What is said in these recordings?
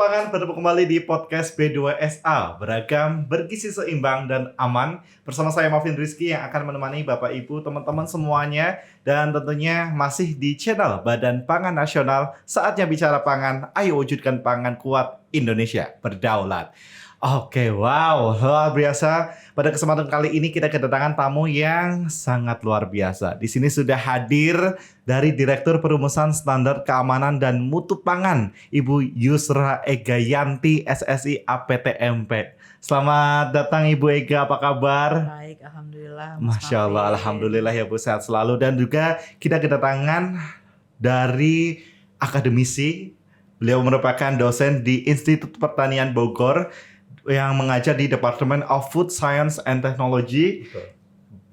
Pangan, bertemu kembali di podcast B2SA, beragam, bergizi seimbang dan aman. Bersama saya Marvin Rizky yang akan menemani Bapak Ibu, teman-teman semuanya. Dan tentunya masih di channel Badan Pangan Nasional. Saatnya bicara pangan, ayo wujudkan pangan kuat Indonesia berdaulat. Oke, wow, luar biasa. Pada kesempatan kali ini kita kedatangan tamu yang sangat luar biasa. Di sini sudah hadir dari Direktur Perumusan Standar Keamanan dan Mutu Pangan, Ibu Yusra Egayanti, SSI APTMP. Selamat datang Ibu Ega, apa kabar? Baik, alhamdulillah. Masya Allah, alhamdulillah ya Bu, sehat selalu. Dan juga kita kedatangan dari akademisi. Beliau merupakan dosen di Institut Pertanian Bogor yang mengajar di Department of Food Science and Technology. Betul.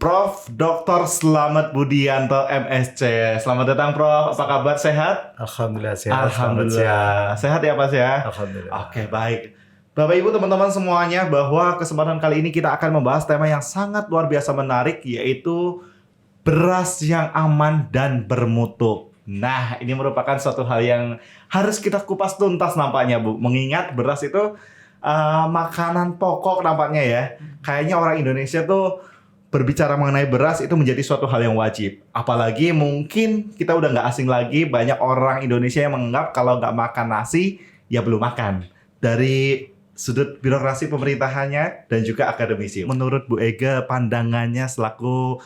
Prof. Dr. Slamet Budianto, MSc. Selamat datang Prof. Apa kabar? Sehat? Alhamdulillah sehat. Alhamdulillah. Sehat ya Pak ya? Alhamdulillah. Oke, baik. Bapak Ibu teman-teman semuanya, bahwa kesempatan kali ini kita akan membahas tema yang sangat luar biasa menarik, yaitu beras yang aman dan bermutu. Nah, ini merupakan suatu hal yang harus kita kupas tuntas nampaknya Bu. Mengingat beras itu makanan pokok nampaknya ya. Kayaknya orang Indonesia tuh berbicara mengenai beras itu menjadi suatu hal yang wajib. Apalagi mungkin kita udah nggak asing lagi, banyak orang Indonesia yang menganggap kalau nggak makan nasi ya belum makan. Dari sudut birokrasi pemerintahannya dan juga akademisi. Menurut Bu Ega, pandangannya selaku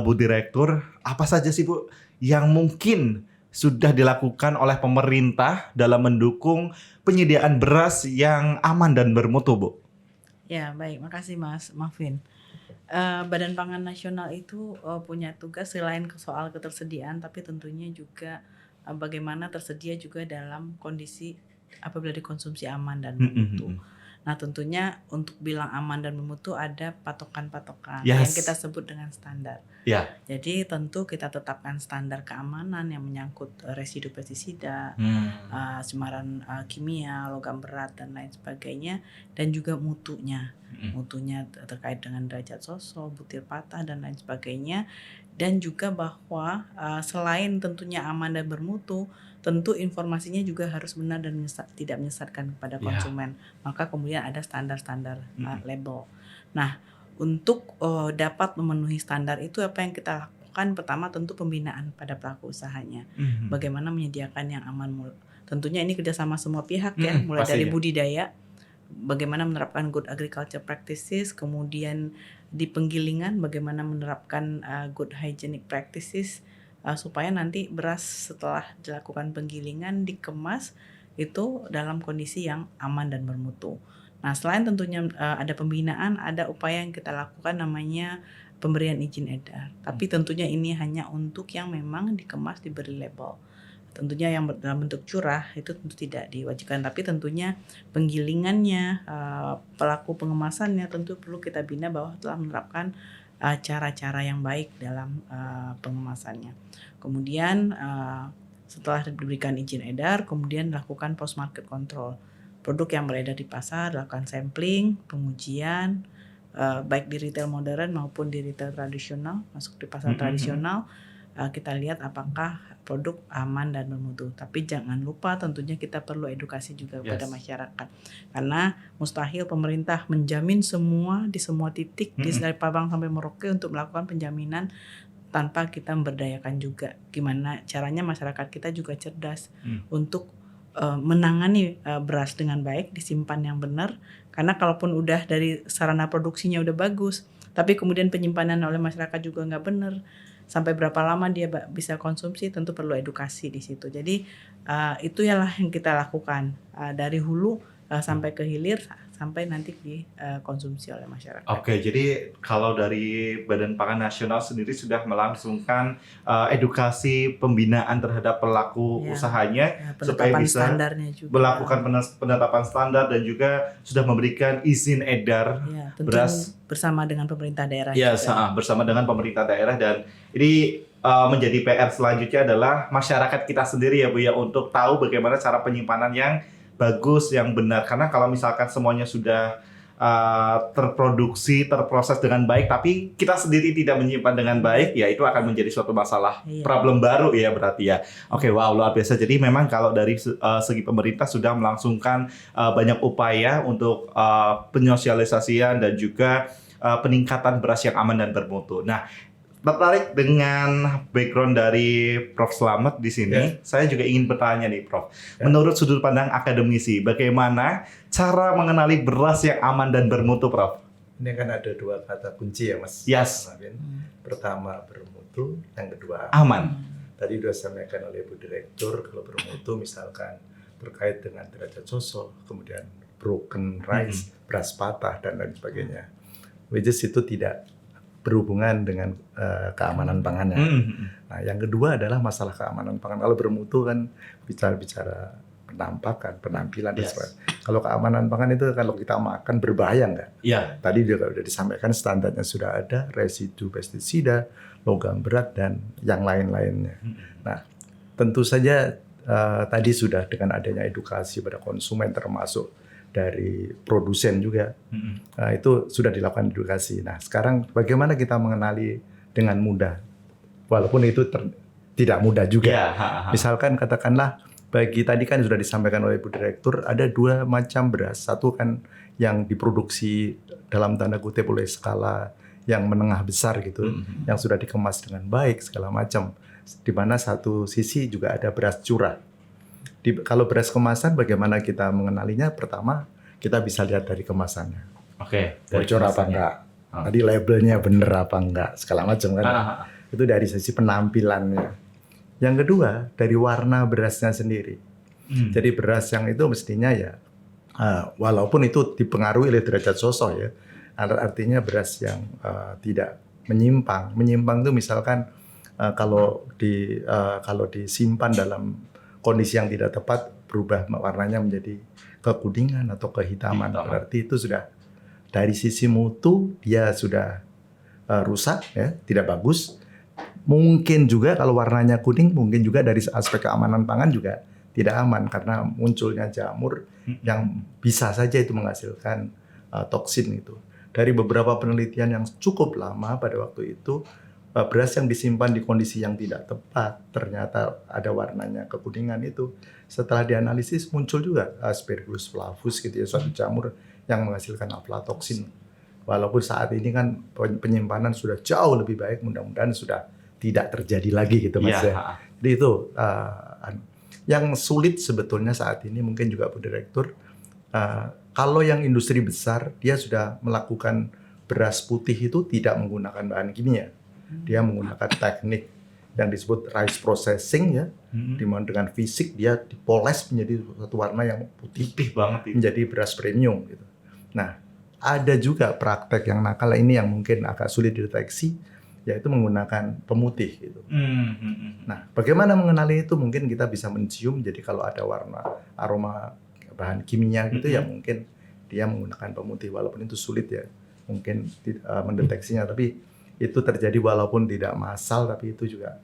Bu Direktur, apa saja sih Bu yang mungkin sudah dilakukan oleh pemerintah dalam mendukung penyediaan beras yang aman dan bermutu, Bu? Ya, baik. Makasih Mas Marvin. Badan Pangan Nasional itu punya tugas selain soal ketersediaan, tapi tentunya juga bagaimana tersedia juga dalam kondisi apabila dikonsumsi aman dan bermutu. Nah, tentunya untuk bilang aman dan bermutu ada patokan-patokan yang kita sebut dengan standar. Ya. Jadi tentu kita tetapkan standar keamanan yang menyangkut residu pestisida, cemaran kimia, logam berat dan lain sebagainya, dan juga mutunya. Mutunya terkait dengan derajat sosok, butir patah dan lain sebagainya. Dan juga bahwa selain tentunya aman dan bermutu, tentu informasinya juga harus benar dan tidak menyesatkan kepada konsumen. Maka kemudian ada standar-standar label. Nah, untuk dapat memenuhi standar itu apa yang kita lakukan? Pertama tentu pembinaan pada pelaku usahanya. Bagaimana menyediakan yang aman. Tentunya ini kerjasama semua pihak ya, mulai dari budidaya, bagaimana menerapkan good agriculture practices, kemudian di penggilingan bagaimana menerapkan good hygienic practices, supaya nanti beras setelah dilakukan penggilingan dikemas itu dalam kondisi yang aman dan bermutu. Nah, selain tentunya ada pembinaan, ada upaya yang kita lakukan namanya pemberian izin edar. Tapi tentunya ini hanya untuk yang memang dikemas diberi label. Tentunya yang dalam bentuk curah itu tentu tidak diwajibkan, tapi tentunya penggilingannya, pelaku pengemasannya tentu perlu kita bina bahwa telah menerapkan cara-cara yang baik dalam pengemasannya. Kemudian setelah diberikan izin edar, kemudian lakukan post market control. Produk yang beredar di pasar lakukan sampling, pengujian, baik di retail modern maupun di retail tradisional, masuk di pasar tradisional. Kita lihat apakah produk aman dan bermutu. Tapi jangan lupa tentunya kita perlu edukasi juga kepada masyarakat. Karena mustahil pemerintah menjamin semua di semua titik dari Sabang sampai Merauke untuk melakukan penjaminan tanpa kita memberdayakan juga. Gimana caranya masyarakat kita juga cerdas untuk menangani beras dengan baik, disimpan yang benar. Karena kalaupun udah dari sarana produksinya udah bagus, tapi kemudian penyimpanan oleh masyarakat juga nggak benar, sampai berapa lama dia bisa konsumsi, tentu perlu edukasi di situ. Jadi itu ialah yang kita lakukan dari hulu sampai ke hilir, sampai nanti dikonsumsi oleh masyarakat. Oke, jadi kalau dari Badan Pangan Nasional sendiri sudah melangsungkan edukasi pembinaan terhadap pelaku usahanya supaya bisa melakukan penetapan standar dan juga sudah memberikan izin edar beras bersama dengan pemerintah daerah. Ya, bersama dengan pemerintah daerah. Dan ini menjadi PR selanjutnya adalah masyarakat kita sendiri ya Bu ya, untuk tahu bagaimana cara penyimpanan yang bagus, yang benar. Karena kalau misalkan semuanya sudah terproduksi, terproses dengan baik, tapi kita sendiri tidak menyimpan dengan baik, ya itu akan menjadi suatu masalah, problem baru ya berarti ya. Oke, wow, luar biasa. Jadi memang kalau dari segi pemerintah sudah melangsungkan banyak upaya untuk penyosialisasian dan juga peningkatan beras yang aman dan bermutu. Nah, tertarik dengan background dari Prof. Slamet di sini. Saya juga ingin bertanya nih, Prof. Menurut sudut pandang akademisi, bagaimana cara mengenali beras yang aman dan bermutu, Prof? Ini kan ada 2 kata kunci ya, Mas. Yes. Pertama bermutu, yang kedua aman. Tadi sudah disampaikan oleh Bu Direktur, kalau bermutu misalkan terkait dengan derajat sosok, kemudian broken rice, beras patah dan lain sebagainya. Which is itu tidak berhubungan dengan keamanan pangannya. Nah, yang kedua adalah masalah keamanan pangan. Kalau bermutu kan bicara penampakan, penampilan dan sebagainya. Kalau keamanan pangan itu kalau kita makan berbahaya nggak? Iya. Tadi juga sudah disampaikan standarnya sudah ada, residu pestisida, logam berat dan yang lain-lainnya. Nah, tentu saja tadi sudah dengan adanya edukasi pada konsumen termasuk dari produsen juga, itu sudah dilakukan edukasi. Nah, sekarang bagaimana kita mengenali dengan mudah, walaupun itu tidak mudah juga. Misalkan katakanlah, bagi tadi kan sudah disampaikan oleh Bu Direktur, ada 2 macam beras. Satu kan yang diproduksi dalam tanda kutip oleh skala yang menengah besar gitu, yang sudah dikemas dengan baik segala macam. Di mana satu sisi juga ada beras curah. Kalau beras kemasan bagaimana kita mengenalinya? Pertama, kita bisa lihat dari kemasannya. Oke. Bocor apa enggak? Tadi labelnya bener apa enggak? Segala macam kan. Itu dari sisi penampilannya. Yang kedua, dari warna berasnya sendiri. Jadi beras yang itu mestinya ya, walaupun itu dipengaruhi oleh derajat sosok ya, artinya beras yang tidak menyimpang. Menyimpang itu misalkan kalau disimpan dalam kondisi yang tidak tepat, berubah warnanya menjadi kekuningan atau kehitaman. Berarti itu sudah dari sisi mutu dia sudah rusak ya, tidak bagus. Mungkin juga kalau warnanya kuning, mungkin juga dari aspek keamanan pangan juga tidak aman karena munculnya jamur yang bisa saja itu menghasilkan toksin itu. Dari beberapa penelitian yang cukup lama pada waktu itu, beras yang disimpan di kondisi yang tidak tepat ternyata ada warnanya kekuningan itu. Setelah dianalisis muncul juga Aspergillus flavus gitu ya, suatu jamur yang menghasilkan aflatoksin. Walaupun saat ini kan penyimpanan sudah jauh lebih baik, mudah-mudahan sudah tidak terjadi lagi gitu Mas ya. Jadi itu yang sulit sebetulnya saat ini mungkin juga Bu Direktur, kalau yang industri besar dia sudah melakukan beras putih itu tidak menggunakan bahan kimia. Dia menggunakan teknik yang disebut rice processing ya, di mana dengan fisik dia dipoles menjadi satu warna yang putih banget, menjadi beras premium gitu. Nah, ada juga praktek yang nakal ini yang mungkin agak sulit dideteksi, yaitu menggunakan pemutih gitu. Nah, bagaimana mengenali itu? Mungkin kita bisa mencium. Jadi kalau ada warna aroma bahan kimia gitu ya mungkin dia menggunakan pemutih, walaupun itu sulit ya mungkin mendeteksinya, tapi itu terjadi walaupun tidak massal, tapi itu juga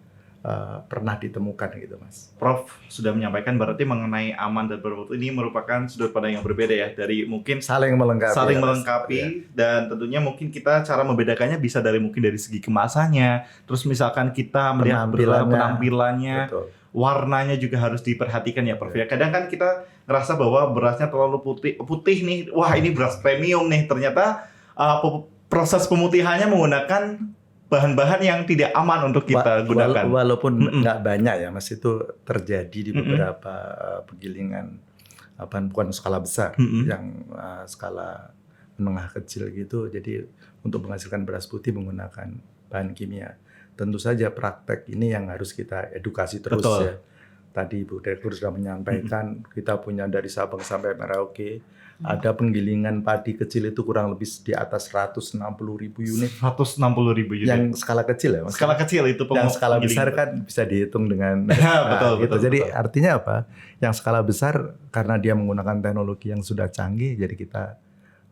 pernah ditemukan gitu Mas. Prof sudah menyampaikan berarti mengenai aman dan bermutu ini merupakan sudut pandang yang berbeda ya, dari mungkin saling melengkapi ya. Dan tentunya mungkin kita cara membedakannya bisa dari mungkin dari segi kemasannya, terus misalkan kita melihat penampilannya, warnanya juga harus diperhatikan ya Prof ya. Kadang kan kita ngerasa bahwa berasnya terlalu putih nih, wah ini beras premium nih, ternyata proses pemutihannya menggunakan bahan-bahan yang tidak aman untuk kita gunakan. Walaupun nggak banyak ya Mas, itu terjadi di beberapa penggilingan, bukan skala besar, yang skala menengah kecil gitu. Jadi untuk menghasilkan beras putih menggunakan bahan kimia. Tentu saja praktek ini yang harus kita edukasi terus. Betul. Ya. Tadi Bu Direktur sudah menyampaikan, kita punya dari Sabang sampai Merauke, ada penggilingan padi kecil itu kurang lebih di atas 160.000 unit. 160.000 unit. Yang skala kecil ya Mas? Skala kecil itu. Yang skala besar kan bisa dihitung dengan betul. Jadi artinya apa? Yang skala besar karena dia menggunakan teknologi yang sudah canggih, jadi kita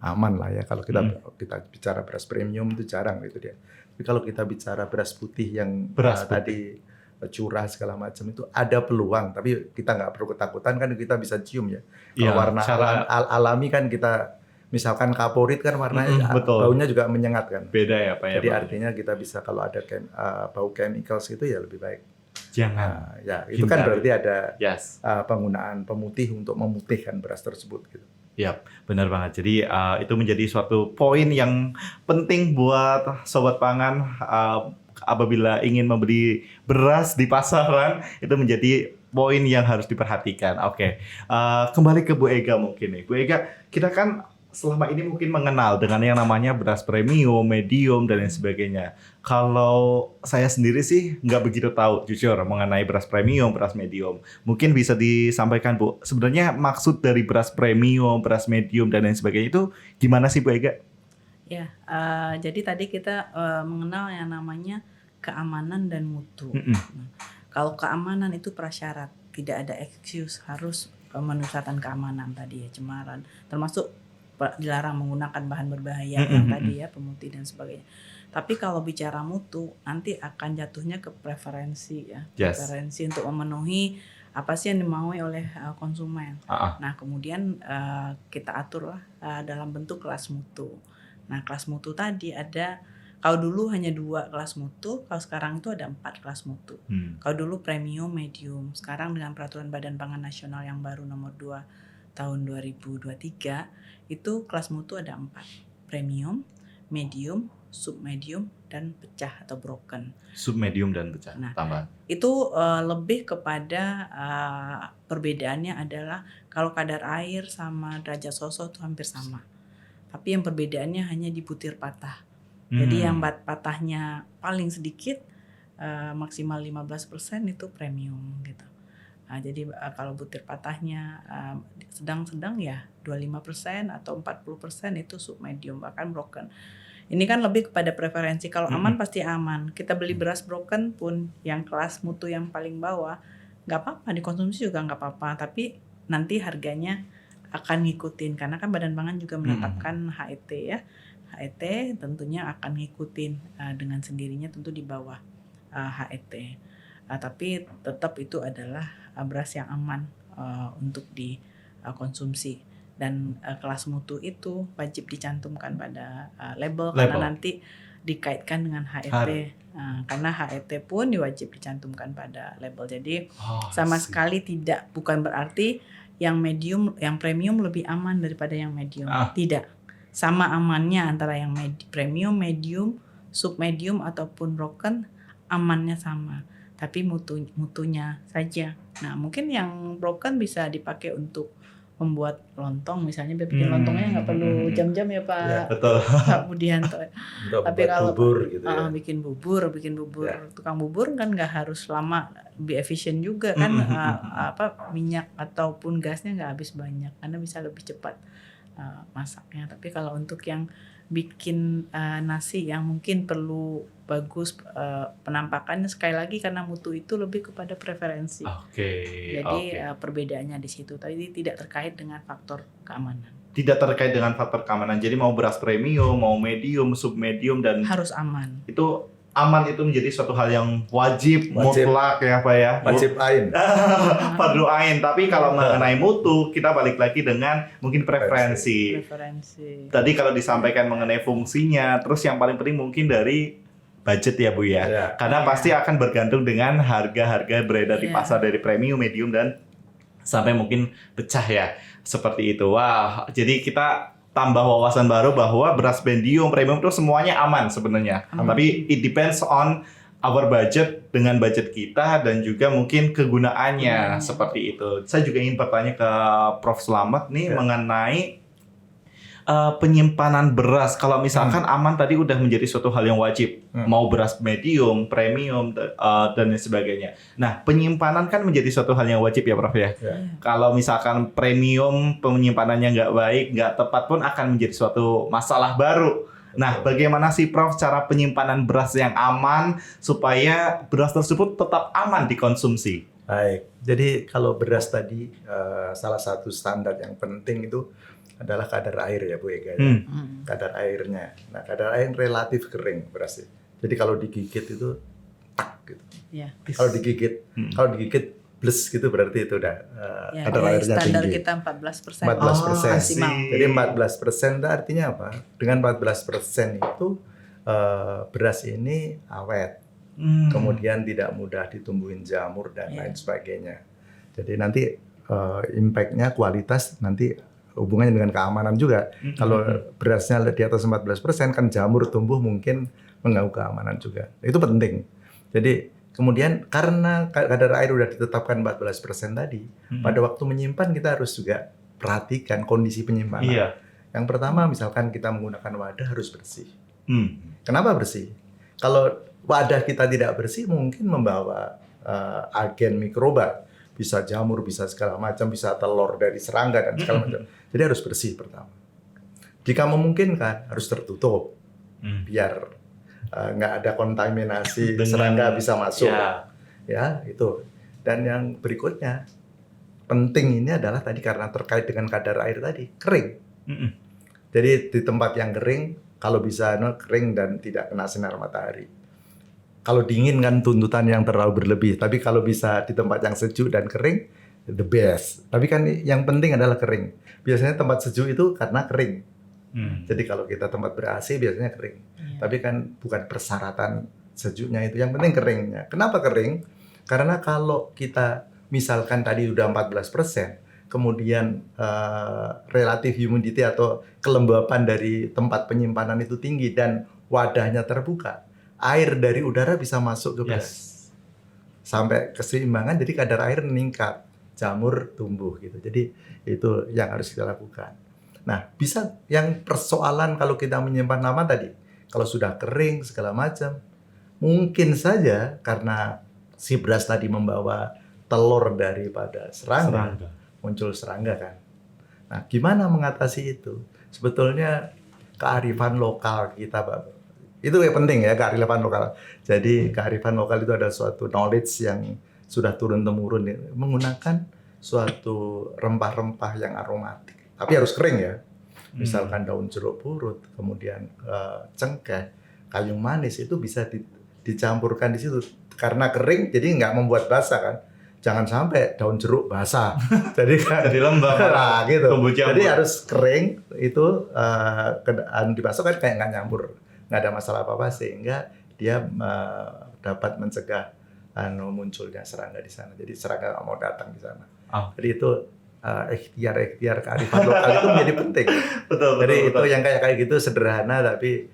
aman lah ya. Kalau kita bicara beras premium itu jarang gitu dia. Tapi kalau kita bicara beras putih yang tadi curah segala macam itu ada peluang, tapi kita nggak perlu ketakutan kan, kita bisa cium ya. Kalau warna alami kan kita misalkan kaporit kan warnanya betul. baunya juga menyengat kan. Beda ya Pak ya. Jadi Pak? artinya kita bisa kalau ada bau chemicals itu ya lebih baik. Jangan. Ya itu kan Hindari. berarti ada Yes. penggunaan pemutih untuk memutihkan beras tersebut gitu. Yap, benar banget. Jadi itu menjadi suatu poin yang penting buat sobat pangan apabila ingin membeli beras di pasaran, itu menjadi poin yang harus diperhatikan. Oke. Kembali ke Bu Ega mungkin nih. Bu Ega, kita kan selama ini mungkin mengenal dengan yang namanya beras premium, medium, dan lain sebagainya. Kalau saya sendiri sih nggak begitu tahu jujur mengenai beras premium, beras medium. Mungkin bisa disampaikan Bu, sebenarnya maksud dari beras premium, beras medium, dan lain sebagainya itu gimana sih Bu Ega? Ya, jadi tadi kita mengenal yang namanya keamanan dan mutu. Nah, kalau keamanan itu prasyarat, tidak ada excuse, harus pemenuhan keamanan tadi ya, cemaran, termasuk dilarang menggunakan bahan berbahaya yang tadi ya, pemutih dan sebagainya. Tapi kalau bicara mutu, nanti akan jatuhnya ke preferensi ya, preferensi untuk memenuhi apa sih yang dimaui oleh konsumen. Nah kemudian kita aturlah dalam bentuk kelas mutu. Nah kelas mutu tadi ada, kalau dulu hanya 2 kelas mutu, kalau sekarang itu ada 4 kelas mutu. Kalau dulu premium, medium, sekarang dengan peraturan Badan Pangan Nasional yang baru nomor 2 tahun 2023 itu kelas mutu ada 4, premium, medium, submedium, dan pecah atau broken. Submedium dan pecah. Nah, tambah. Itu lebih kepada perbedaannya adalah kalau kadar air sama derajat sosok itu hampir sama. Tapi yang perbedaannya hanya di butir patah. Jadi yang patahnya paling sedikit maksimal 15% itu premium gitu. Jadi kalau butir patahnya sedang-sedang ya 25% atau 40% itu submedium, bahkan broken. Ini kan lebih kepada preferensi. Kalau aman pasti aman. Kita beli beras broken pun yang kelas mutu yang paling bawah nggak apa-apa, dikonsumsi juga nggak apa-apa. Tapi nanti harganya akan ngikutin karena kan Badan Pangan juga menetapkan HET ya. HET tentunya akan ngikutin dengan sendirinya tentu di bawah HET. Tapi tetap itu adalah beras yang aman untuk dikonsumsi. Dan kelas mutu itu wajib dicantumkan pada label karena nanti dikaitkan dengan HET. Karena HET pun diwajib dicantumkan pada label. Jadi sama sekali bukan berarti yang medium, yang premium lebih aman daripada yang medium. Tidak. Sama amannya antara yang premium, medium, submedium ataupun broken, amannya sama. Tapi mutunya saja. Nah, mungkin yang broken bisa dipakai untuk membuat lontong misalnya, bikin lontongnya nggak perlu jam-jam ya Pak. Ya, betul. Pak Budianto. Tapi kalau bubur gitu ya. bikin bubur, ya. Tukang bubur kan nggak harus lama, lebih efisien juga kan, minyak ataupun gasnya nggak habis banyak karena bisa lebih cepat masaknya. Tapi kalau untuk yang bikin nasi yang mungkin perlu bagus penampakannya, sekali lagi karena mutu itu lebih kepada preferensi. Jadi perbedaannya di situ. Tadi tidak terkait dengan faktor keamanan. Tidak terkait dengan faktor keamanan. Jadi mau beras premium, mau medium, submedium, dan harus aman. Itu aman, itu menjadi suatu hal yang wajib. Mutlak ya Pak ya. Wajib ain. Fardu ain. Tapi kalau mengenai mutu, kita balik lagi dengan mungkin preferensi. Tadi kalau disampaikan mengenai fungsinya, terus yang paling penting mungkin dari budget ya Bu ya. Karena pasti akan bergantung dengan harga-harga beredar di pasar dari premium, medium, dan sampai mungkin pecah ya. Seperti itu. Wah, jadi kita tambah wawasan baru bahwa beras medium, premium itu semuanya aman sebenarnya. Tapi it depends on our budget, dengan budget kita dan juga mungkin kegunaannya seperti itu. Saya juga ingin bertanya ke Prof. Slamet nih mengenai penyimpanan beras. Kalau misalkan aman tadi udah menjadi suatu hal yang wajib, mau beras medium, premium, dan lain sebagainya. Nah, penyimpanan kan menjadi suatu hal yang wajib ya Prof ya. Kalau misalkan premium penyimpanannya nggak baik, nggak tepat pun akan menjadi suatu masalah baru. Nah, bagaimana sih Prof cara penyimpanan beras yang aman supaya beras tersebut tetap aman dikonsumsi? Baik, jadi kalau beras tadi salah satu standar yang penting itu adalah kadar air ya Bu Ega. Kadar airnya. Nah, kadar air relatif kering berasnya. Jadi kalau digigit itu tak gitu. Kalau digigit plus gitu berarti itu udah Ya, kadar airnya standar tinggi. kita 14%. 14%. Maksimal. Jadi 14% itu artinya apa? Dengan 14% itu beras ini awet, kemudian tidak mudah ditumbuhin jamur dan lain sebagainya. Jadi nanti impact-nya kualitas nanti hubungannya dengan keamanan juga. Kalau berasnya di atas 14% kan jamur tumbuh mungkin mengganggu keamanan juga. Itu penting. Jadi kemudian karena kadar air udah ditetapkan 14% tadi, pada waktu menyimpan kita harus juga perhatikan kondisi penyimpanan. Iya. Yang pertama misalkan kita menggunakan wadah harus bersih. Kenapa bersih? Kalau wadah kita tidak bersih mungkin membawa agen mikroba, bisa jamur, bisa segala macam, bisa telur dari serangga dan segala macam. Jadi harus bersih pertama. Jika memungkinkan harus tertutup biar nggak ada kontaminasi, serangga bisa masuk. Ya itu. Dan yang berikutnya penting ini adalah tadi karena terkait dengan kadar air tadi kering. Jadi di tempat yang kering kalau bisa kering dan tidak kena sinar matahari. Kalau dingin kan tuntutan yang terlalu berlebih, tapi kalau bisa di tempat yang sejuk dan kering, the best. Tapi kan yang penting adalah kering. Biasanya tempat sejuk itu karena kering. Jadi kalau kita tempat ber-AC biasanya kering. Tapi kan bukan persyaratan sejuknya itu, yang penting keringnya. Kenapa kering? Karena kalau kita misalkan tadi udah 14%, kemudian relative humidity atau kelembapan dari tempat penyimpanan itu tinggi dan wadahnya terbuka, air dari udara bisa masuk ke beras. Sampai keseimbangan, jadi kadar air meningkat, jamur tumbuh gitu. Jadi itu yang harus kita lakukan. Nah, bisa yang persoalan kalau kita menyimpan lama tadi, kalau sudah kering segala macam, mungkin saja karena si beras tadi membawa telur daripada serangga. Muncul serangga kan. Nah, gimana mengatasi itu? Sebetulnya kearifan lokal kita, Pak. Itu yang penting ya, kearifan lokal. Jadi kearifan lokal itu adalah suatu knowledge yang sudah turun-temurun ya, menggunakan suatu rempah-rempah yang aromatik. Tapi harus kering ya. Misalkan daun jeruk purut, kemudian cengkeh, kayu manis itu bisa dicampurkan di situ. Karena kering jadi nggak membuat basah kan. Jangan sampai daun jeruk basah. Jadi kan jadi lembab. Nah, gitu. Jadi harus kering itu dibasuh kan kayak nggak nyambur. Nggak ada masalah apa-apa sehingga dia dapat mencegah munculnya serangga di sana. Jadi serangga nggak mau datang di sana. Jadi itu ikhtiar kearifan lokal itu menjadi penting. Jadi itu yang kayak gitu sederhana tapi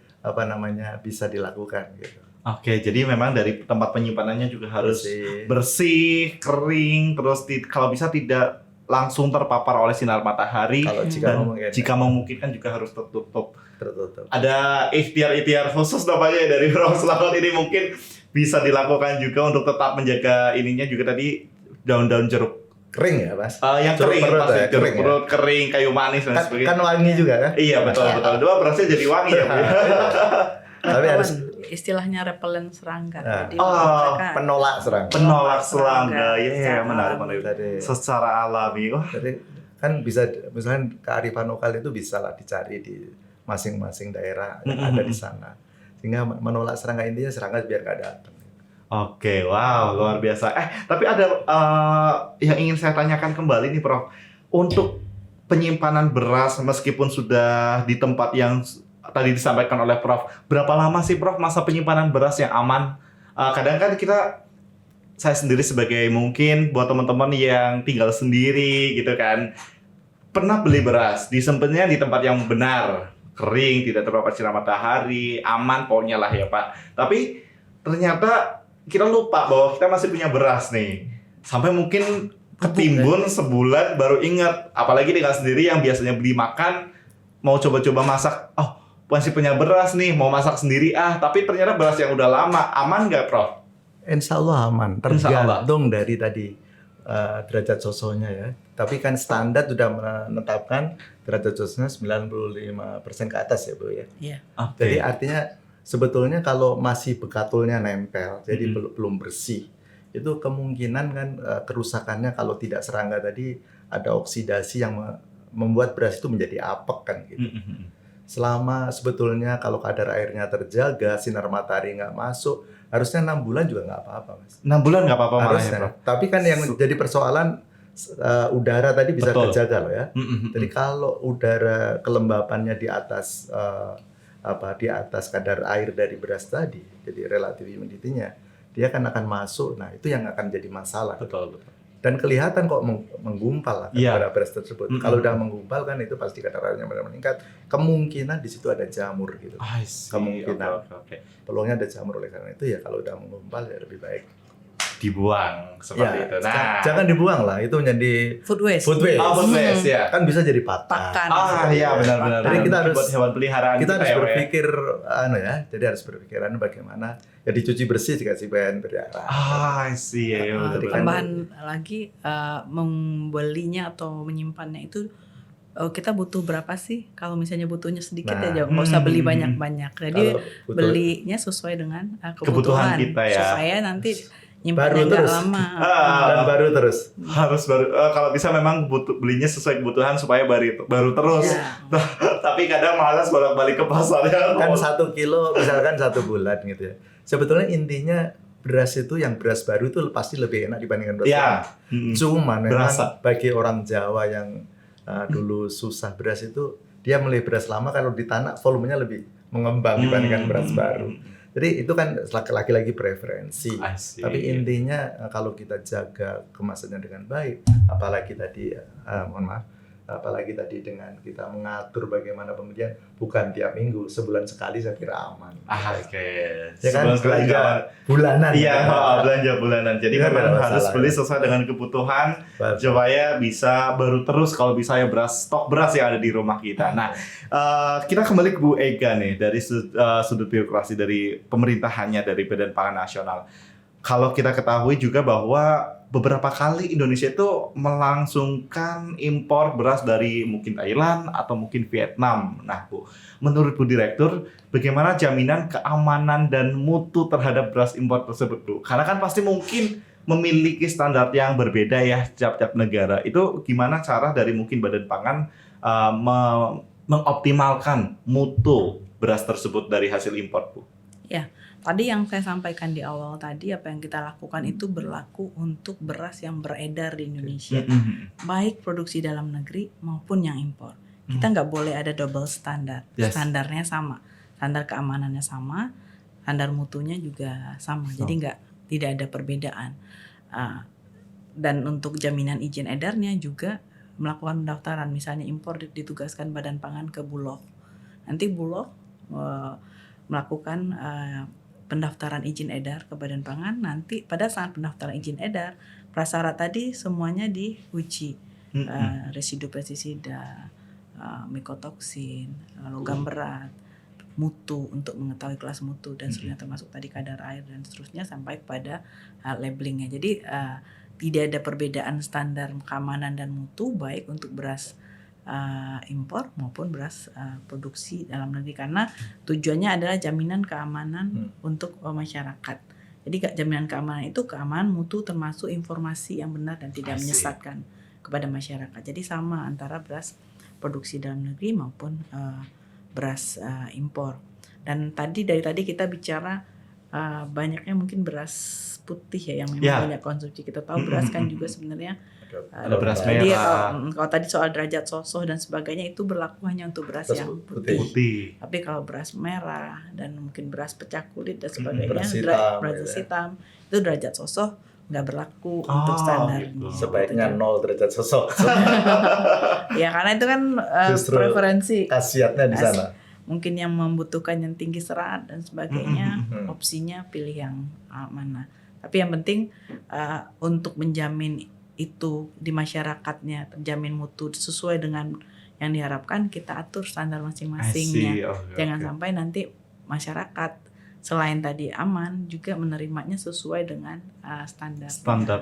bisa dilakukan gitu. Oke, jadi memang dari tempat penyimpanannya juga harus bersih, kering, terus kalau bisa tidak langsung terpapar oleh sinar matahari. Kalau jika memungkinkan juga harus tertutup. Ada ikhtiar-ikhtiar khusus namanya dari Prof. Slamet ini mungkin bisa dilakukan juga untuk tetap menjaga ininya juga tadi daun-daun jeruk kering ya, Mas? Yang jeruk kering perut pasti, ya, jeruk perut kering, kayu manis dan sebagainya. Kan wangi juga kan? Iya, betul. Dua berasnya jadi wangi ya. Tapi harus istilahnya repelen serangga. Jadi penolak serangga. Penolak serangga. Ya, menarik. Secara alami. Jadi kan bisa misalnya kearifan lokal itu bisa lah dicari di masing-masing daerah yang ada di sana. Sehingga menolak serangga, intinya serangga biar nggak datang. Oke, wow, luar biasa. Tapi ada yang ingin saya tanyakan kembali nih, Prof. Untuk penyimpanan beras meskipun sudah di tempat yang tadi disampaikan oleh Prof. Berapa lama sih, Prof, masa penyimpanan beras yang aman? Kadang kan saya sendiri sebagai mungkin buat teman-teman yang tinggal sendiri gitu kan, pernah beli beras, disimpannya di tempat yang benar, kering, tidak terpapar sinar matahari, aman pokoknya lah ya Pak. Tapi ternyata kita lupa bahwa kita masih punya beras nih. Sampai mungkin ketimbun sebulan baru ingat. Apalagi tinggal sendiri yang biasanya beli makan, mau coba-coba masak, masih punya beras nih, mau masak sendiri tapi ternyata beras yang udah lama. Aman nggak, Prof? Insya Allah aman, tergantung dari tadi derajat sosonya ya. Tapi kan standar sudah menetapkan derajat sosonya 95% ke atas ya Bu ya. Iya. Jadi artinya sebetulnya kalau masih bekatulnya nempel, jadi belum bersih, itu kemungkinan kan kerusakannya kalau tidak serangga tadi ada oksidasi yang membuat beras itu menjadi apek kan gitu. selama sebetulnya kalau kadar airnya terjaga, sinar matahari nggak masuk, harusnya 6 bulan juga nggak apa-apa, Mas. 6 bulan nggak apa-apa malah ya, Harusnya. Prof. Tapi kan yang jadi persoalan udara tadi bisa Betul. terjaga loh ya. Jadi kalau udara kelembapannya di atas di atas kadar air dari beras tadi, jadi relative humidity-nya, dia akan masuk. Nah, itu yang akan jadi masalah. Betul. Dan kelihatan kok menggumpal lah Iya. pada beras tersebut. Kalau udah menggumpal kan itu pasti kadar airnya benar meningkat. Kemungkinan di situ ada jamur gitu. I see. Kemungkinan. Oke. Peluangnya ada jamur, oleh karena itu ya kalau udah menggumpal ya lebih baik. Dibuang seperti itu. Nah, jangan dibuang lah, itu menjadi Food waste. food waste. food waste ya. Kan bisa jadi pakan. Pakan. Iya benar-benar. Jadi kita harus buat hewan peliharaan kita harus ya, Pak, ya. berpikir jadi harus berpikiran bagaimana ya dicuci bersih dikasih bahan berdarah. I see. Ya, Jadi betul. kan- Tambahan lagi membelinya atau menyimpannya itu kita butuh berapa sih? Kalau misalnya butuhnya sedikit Nah, aja, nggak usah beli banyak-banyak. Jadi Kalau butuh- belinya sesuai dengan Kebutuhan kebutuhan kita ya. supaya nanti Baru nyimpannya nggak terus. lama. dan baru terus. Harus baru kalau bisa memang belinya sesuai kebutuhan supaya baru terus. Ya. Tapi kadang malas bolak-balik ke pasar ya. Kan 1 kilo misalkan 1 bulan gitu ya. Sebetulnya intinya beras itu yang beras baru itu pasti lebih enak dibandingkan beras Ya. lama. Cuman memang Berasa. bagi orang Jawa yang dulu susah beras itu, dia beli beras lama kalau di tanah volumenya lebih mengembang dibandingkan beras baru. Jadi itu kan lagi-lagi preferensi. I see. Tapi intinya kalau kita jaga kemasannya dengan baik, apalagi tadi apalagi tadi dengan kita mengatur bagaimana pembelian bukan tiap minggu, sebulan sekali saya kira aman. Oke. Ya kan Sebulan sekali belanja jangan. bulanan. Iya, kan? belanja bulanan. Jadi Iya, memang nggak ada harus masalah. beli sesuai dengan kebutuhan Betul. supaya bisa baru terus kalau bisa ya stok beras yang ada di rumah kita. Nah, kita kembali ke Bu Ega nih dari sudut birokrasi dari pemerintahannya dari Badan Pangan Nasional. Kalau kita ketahui juga bahwa beberapa kali Indonesia itu melangsungkan impor beras dari mungkin Thailand atau mungkin Vietnam. Nah, Bu, menurut Bu Direktur, bagaimana jaminan keamanan dan mutu terhadap beras impor tersebut, Bu? Karena kan pasti mungkin memiliki standar yang berbeda ya tiap-tiap negara. Itu gimana cara dari mungkin Badan Pangan mengoptimalkan mutu beras tersebut dari hasil impor, Bu? Ya, tadi yang saya sampaikan di awal tadi, apa yang kita lakukan itu berlaku untuk beras yang beredar di Indonesia, baik produksi dalam negeri maupun yang impor. Kita nggak boleh ada double standar. Yes. Standarnya sama, standar keamanannya sama, standar mutunya juga sama. Jadi tidak ada perbedaan. Dan untuk jaminan izin edarnya juga melakukan pendaftaran. Misalnya impor ditugaskan Badan Pangan ke Bulog. Nanti Bulog melakukan pendaftaran izin edar ke Badan Pangan. Nanti pada saat pendaftaran izin edar, prasyarat tadi semuanya diuji. Residu pestisida, mikotoksin, logam berat, mutu untuk mengetahui kelas mutu dan seterusnya, termasuk tadi kadar air dan seterusnya sampai pada labelingnya. Jadi tidak ada perbedaan standar keamanan dan mutu baik untuk beras impor maupun beras produksi dalam negeri, karena tujuannya adalah jaminan keamanan untuk masyarakat. Jadi jaminan keamanan itu keamanan mutu termasuk informasi yang benar dan tidak menyesatkan kepada masyarakat. Jadi sama antara beras produksi dalam negeri maupun beras impor. Dan dari tadi kita bicara banyaknya mungkin beras putih ya yang memang banyak konsumsi. Kita tahu beras kan juga sebenarnya ada beras jadi merah. kalau tadi soal derajat sosoh dan sebagainya itu berlaku hanya untuk beras yang putih. Tapi kalau beras merah dan mungkin beras pecah kulit dan sebagainya, beras hitam itu derajat sosoh nggak berlaku untuk standar. Gitu. Sebaiknya 0 derajat sosoh. Ya karena itu kan preferensi. Khasiatnya di sana. Mungkin yang membutuhkan yang tinggi serat dan sebagainya, opsinya pilih yang mana. Tapi yang penting untuk menjamin itu di masyarakatnya terjamin mutu sesuai dengan yang diharapkan, kita atur standar masing-masingnya. Jangan sampai nanti masyarakat selain tadi aman juga menerimanya sesuai dengan standar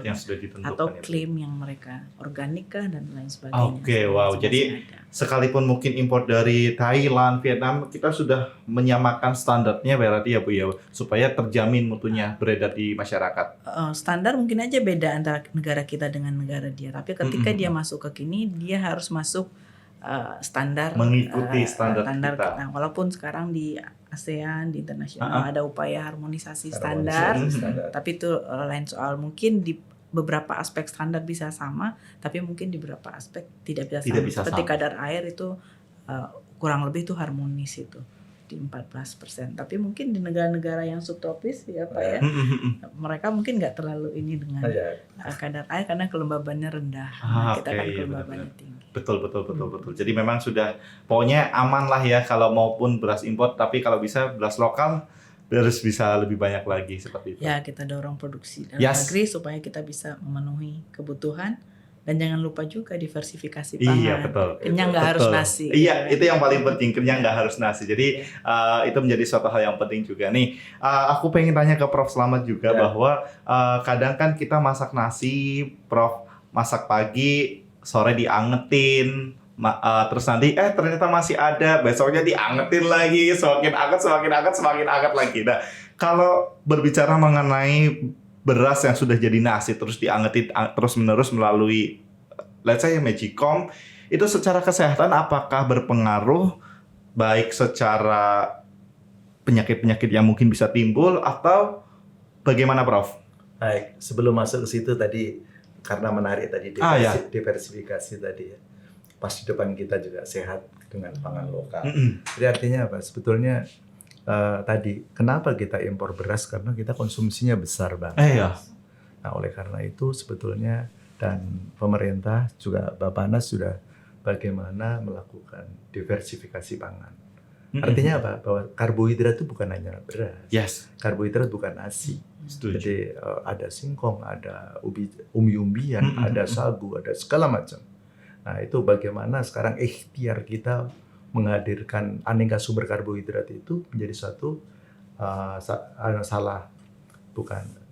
yang sudah ditentukan atau klaim yang mereka organik dan lain sebagainya. Wow. Jadi sekalipun mungkin impor dari Thailand, Vietnam, kita sudah menyamakan standarnya berarti ya Bu ya, supaya terjamin mutunya beredar di masyarakat. Standar mungkin aja beda antara negara kita dengan negara dia, tapi ketika dia masuk ke sini dia harus masuk standar mengikuti standar kita. Nah, walaupun sekarang di ASEAN, di internasional ada upaya harmonisasi standar, tapi itu lain soal. Mungkin di beberapa aspek standar bisa sama, tapi mungkin di beberapa aspek tidak bisa sama. Seperti kadar air itu kurang lebih itu harmonis itu di 14%. Tapi mungkin di negara-negara yang subtropis ya Pak ya, mereka mungkin nggak terlalu ini dengan kadar air karena kelembabannya rendah. Kita kan kelembabannya tinggi. Betul. Jadi memang sudah pokoknya aman lah ya kalau maupun beras impor, tapi kalau bisa beras lokal harus bisa lebih banyak lagi seperti itu. Ya, kita dorong produksi dalam negeri supaya kita bisa memenuhi kebutuhan. Dan jangan lupa juga diversifikasi pangan. Iya, betul. Kenyang nggak harus nasi. Iya, itu yang paling penting, kenyang nggak harus nasi. Jadi itu menjadi suatu hal yang penting juga. Nih, aku pengen tanya ke Prof. Slamet juga bahwa kadang kan kita masak nasi, Prof, masak pagi, sore diangetin, terus nanti ternyata masih ada, besoknya diangetin lagi, semakin anget lagi. Nah, kalau berbicara mengenai beras yang sudah jadi nasi terus diangetin terus-menerus melalui let's say Magicom, itu secara kesehatan apakah berpengaruh baik secara penyakit-penyakit yang mungkin bisa timbul atau bagaimana Prof? Baik, sebelum masuk ke situ tadi karena menarik tadi diversifikasi tadi ya. Pas di depan kita juga sehat dengan pangan lokal. Jadi artinya apa? Sebetulnya tadi kenapa kita impor beras karena kita konsumsinya besar banget. Nah oleh karena itu sebetulnya dan pemerintah juga Bappenas sudah bagaimana melakukan diversifikasi pangan. Artinya apa? Bahwa karbohidrat itu bukan hanya beras. Karbohidrat bukan nasi. Jadi ada singkong, ada umbi-umbian, ada sagu, ada segala macam. Nah itu bagaimana sekarang ikhtiar kita menghadirkan aneka sumber karbohidrat itu menjadi suatu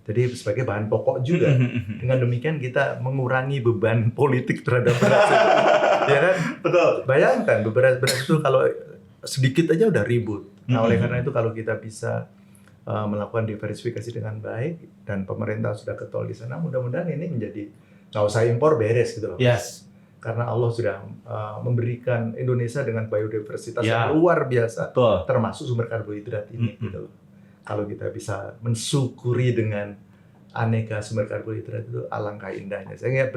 jadi sebagai bahan pokok juga. Dengan demikian kita mengurangi beban politik terhadap beras. Ya kan? Betul. Bayangkan beras itu kalau sedikit aja udah ribut. Nah oleh karena itu kalau kita bisa melakukan diversifikasi dengan baik dan pemerintah sudah ketol di sana, mudah-mudahan ini menjadi nggak usah impor, beres gitu loh. Karena Allah sudah memberikan Indonesia dengan biodiversitas yang luar biasa, termasuk sumber karbohidrat ini gitu loh. Kalau kita bisa mensyukuri dengan aneka sumber karbohidrat itu alangkah indahnya. Saya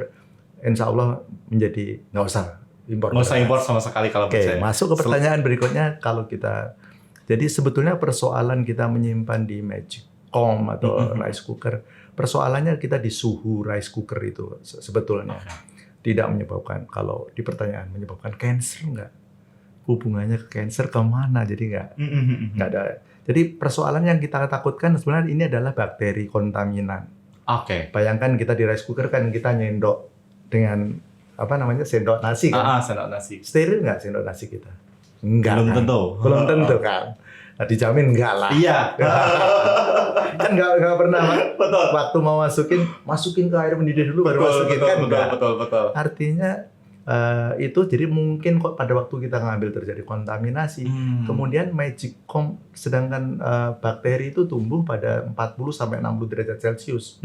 insya Allah menjadi nggak usah impor. Nggak usah impor sama sekali kalau saya. Masuk ke pertanyaan berikutnya, kalau kita jadi sebetulnya persoalan kita menyimpan di Magicom atau rice cooker, persoalannya kita di suhu rice cooker itu sebetulnya. Tidak menyebabkan, kalau di pertanyaan menyebabkan cancer enggak, hubungannya ke cancer kemana, jadi enggak ada. Jadi persoalan yang kita takutkan sebenarnya ini adalah bakteri kontaminan. Bayangkan kita di rice cooker kan kita nyendok dengan sendok nasi kan. Sendok nasi. Steril enggak sendok nasi kita? Enggak. Belum tentu kan. Nah, dijamin enggak lah. Iya. Kan enggak pernah. Betul. Waktu mau masukin ke air mendidih dulu baru masukin kan enggak. Betul. Artinya itu jadi mungkin kok pada waktu kita ngambil terjadi kontaminasi. Kemudian Magicom sedangkan bakteri itu tumbuh pada 40 sampai 60 derajat Celcius.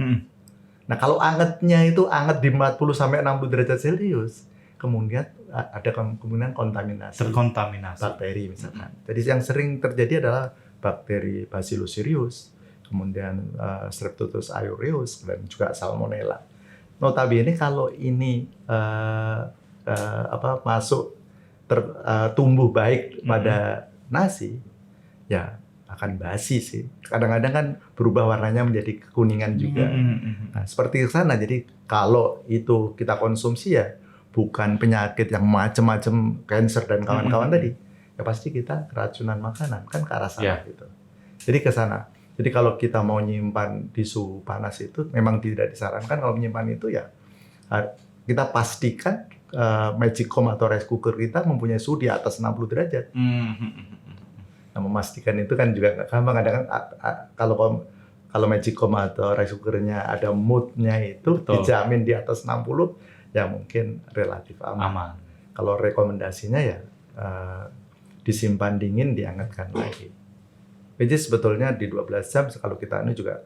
Nah, kalau angetnya itu anget di 40 sampai 60 derajat Celcius, kemudian ada kemungkinan kontaminasi. Terkontaminasi. Bakteri misalkan. Jadi yang sering terjadi adalah bakteri Bacillus cereus, kemudian Streptococcus aureus dan juga Salmonella. Notabene kalau ini tumbuh baik pada nasi, ya akan basi sih. Kadang-kadang kan berubah warnanya menjadi kekuningan juga. Nah, seperti ke sana. Jadi kalau itu kita konsumsi ya bukan penyakit yang macam-macam, cancer dan kawan-kawan tadi, ya pasti kita keracunan makanan, kan ke arah sana gitu. Jadi ke sana. Jadi kalau kita mau nyimpan di suhu panas itu memang tidak disarankan. Kalau menyimpan itu ya kita pastikan Magicom atau rice cooker kita mempunyai suhu di atas 60 derajat. Nah, memastikan itu kan juga nggak gampang. Kadang kalau Magicom atau rice cookernya ada moodnya itu dijamin di atas 60, ya mungkin relatif aman. Kalau rekomendasinya ya disimpan dingin, diangetkan lagi. which is sebetulnya di 12 jam kalau kita ini juga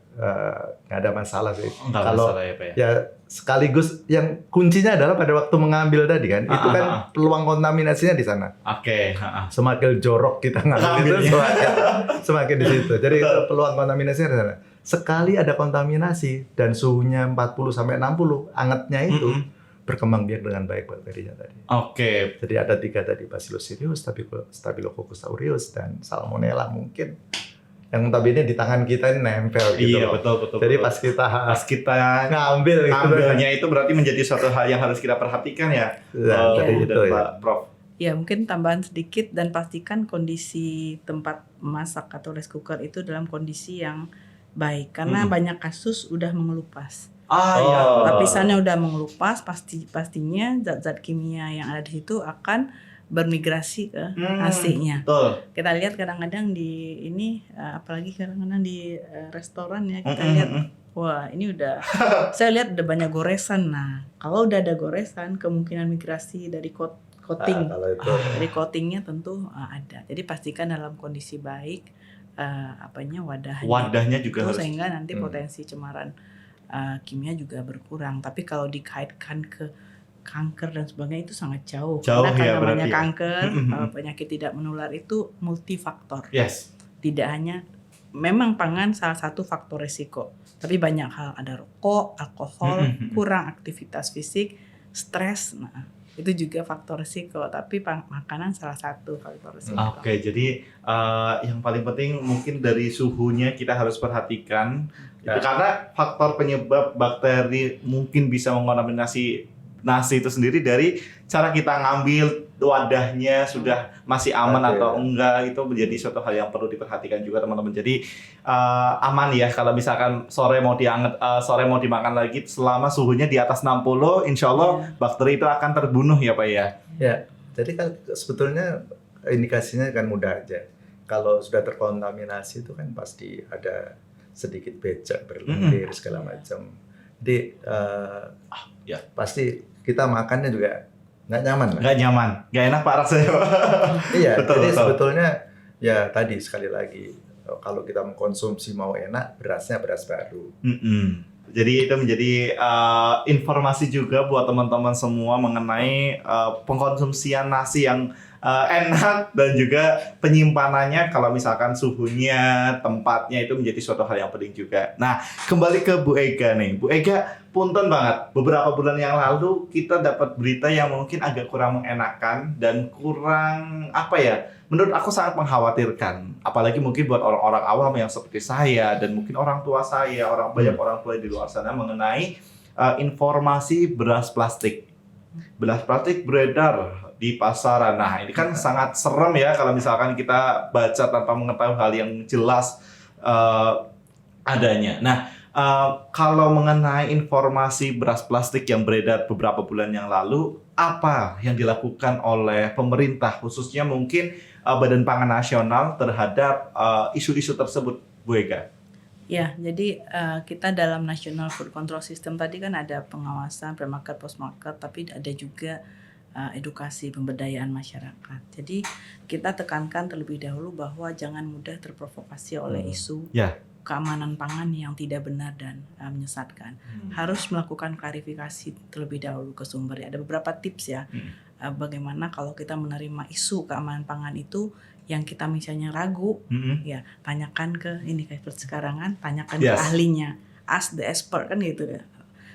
nggak ada masalah sih. Nggak Kalau masalah ya Pak ya? ya sekaligus yang kuncinya adalah pada waktu mengambil tadi kan, itu kan peluang kontaminasinya di sana. Oke. Semakin jorok kita ngambil itu semakin di situ. Jadi itu peluang kontaminasinya di sana. Sekali ada kontaminasi dan suhunya 40 sampai 60, angetnya itu berkembang biak dengan baik bakterinya tadi. Oke. Jadi ada 3 tadi, Bacillus cereus, Staphylococcus aureus, dan Salmonella mungkin. Yang notabene di tangan kita ini nempel gitu. Iya, loh. betul. Jadi pas kita ngambilnya ngambil itu berarti menjadi suatu hal yang harus kita perhatikan ya. Jadi itu dan ya. Pak Prof. Ya, mungkin tambahan sedikit dan pastikan kondisi tempat masak atau rice cooker itu dalam kondisi yang baik karena banyak kasus udah mengelupas. Iya. Lapisannya udah mengelupas, pastinya zat-zat kimia yang ada di situ akan bermigrasi ke AC-nya. Betul. Kita lihat kadang-kadang di ini apalagi kadang-kadang di restoran ya kita lihat wah ini udah saya lihat udah banyak goresan. Nah, kalau udah ada goresan kemungkinan migrasi dari coating. kalau itu Dari coatingnya tentu ada. Jadi pastikan dalam kondisi baik Wadahnya juga itu, harus. sehingga nanti potensi cemaran kimia juga berkurang. Tapi kalau dikaitkan ke kanker dan sebagainya itu sangat jauh. Jauh Karena ya, namanya berarti ya. kanker, penyakit tidak menular itu multifaktor. Yes. Tidak hanya memang pangan salah satu faktor risiko, tapi banyak hal, ada rokok, alkohol, kurang aktivitas fisik, stres. Nah, itu juga faktor risiko, tapi makanan salah satu faktor risiko. Oke, jadi yang paling penting mungkin dari suhunya kita harus perhatikan. Itu karena faktor penyebab bakteri mungkin bisa mengontaminasi nasi itu sendiri dari cara kita ngambil wadahnya sudah masih aman atau enggak, itu menjadi suatu hal yang perlu diperhatikan juga teman-teman. Jadi aman ya kalau misalkan sore mau dimakan lagi selama suhunya di atas 60, insya Allah bakteri itu akan terbunuh ya Pak ya. Ya, jadi kan sebetulnya indikasinya kan mudah aja. Kalau sudah terkontaminasi itu kan pasti ada sedikit becek berlendir segala macam. Jadi pasti kita makannya juga nggak nyaman lah. Nggak nyaman, nggak enak Pak rasanya. Iya, betul. Sebetulnya ya tadi sekali lagi kalau kita mengkonsumsi mau enak, berasnya beras baru. Jadi itu menjadi informasi juga buat teman-teman semua mengenai pengkonsumsian nasi yang enak dan juga penyimpanannya kalau misalkan suhunya, tempatnya itu menjadi suatu hal yang penting juga. Nah, kembali ke Bu Ega nih. Bu Ega, punten banget. Beberapa bulan yang lalu kita dapat berita yang mungkin agak kurang mengenakan dan kurang menurut aku sangat mengkhawatirkan. Apalagi mungkin buat orang-orang awam yang seperti saya dan mungkin orang tua saya, banyak orang tua di luar sana mengenai informasi beras plastik. Beras plastik beredar di pasaran. Nah, ini kan sangat serem ya kalau misalkan kita baca tanpa mengetahui hal yang jelas adanya. Nah, kalau mengenai informasi beras plastik yang beredar beberapa bulan yang lalu, apa yang dilakukan oleh pemerintah, khususnya mungkin Badan Pangan Nasional terhadap isu-isu tersebut, Bu Ega? Ya, jadi kita dalam National Food Control System tadi kan ada pengawasan pre-market, post-market, tapi ada juga edukasi pemberdayaan masyarakat. Jadi kita tekankan terlebih dahulu bahwa jangan mudah terprovokasi oleh isu keamanan pangan yang tidak benar dan menyesatkan. Harus melakukan klarifikasi terlebih dahulu ke sumbernya. Ada beberapa tips ya, bagaimana kalau kita menerima isu keamanan pangan itu yang kita misalnya ragu, ya tanyakan ke ini kayak sekarang kan, tanyakan ke ahlinya, ask the expert kan gitu ya.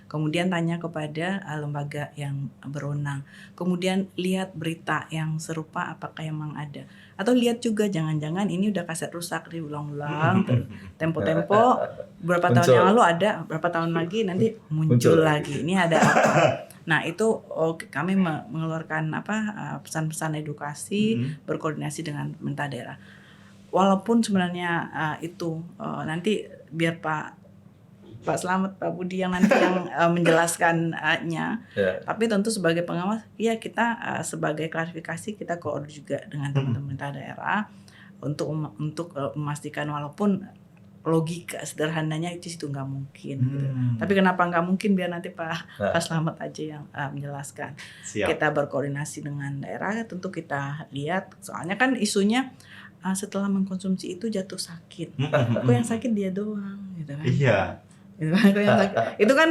Kemudian tanya kepada lembaga yang berwenang. Kemudian lihat berita yang serupa apakah emang ada. Atau lihat juga jangan-jangan ini udah kaset rusak diulang-ulang. Tempo-tempo berapa tahun yang lalu ada, berapa tahun lagi nanti muncul lagi. Ini ada apa? Nah itu kami mengeluarkan pesan-pesan edukasi, berkoordinasi dengan pemerintah daerah. Walaupun sebenarnya itu nanti biar Pak Slamet, Pak Budi yang nanti yang menjelaskannya. Tapi tentu sebagai pengawas, ya kita sebagai klarifikasi kita koordinasi juga dengan teman-teman daerah untuk memastikan walaupun logika sederhananya itu nggak mungkin. Gitu. Tapi kenapa nggak mungkin? Biar nanti Pak Slamet aja yang menjelaskan. Siap. Kita berkoordinasi dengan daerah, tentu kita lihat. Soalnya kan isunya setelah mengkonsumsi itu jatuh sakit. Kok yang sakit dia doang gitu kan. Iya. Gitu kan, kok yang sakit. Itu kan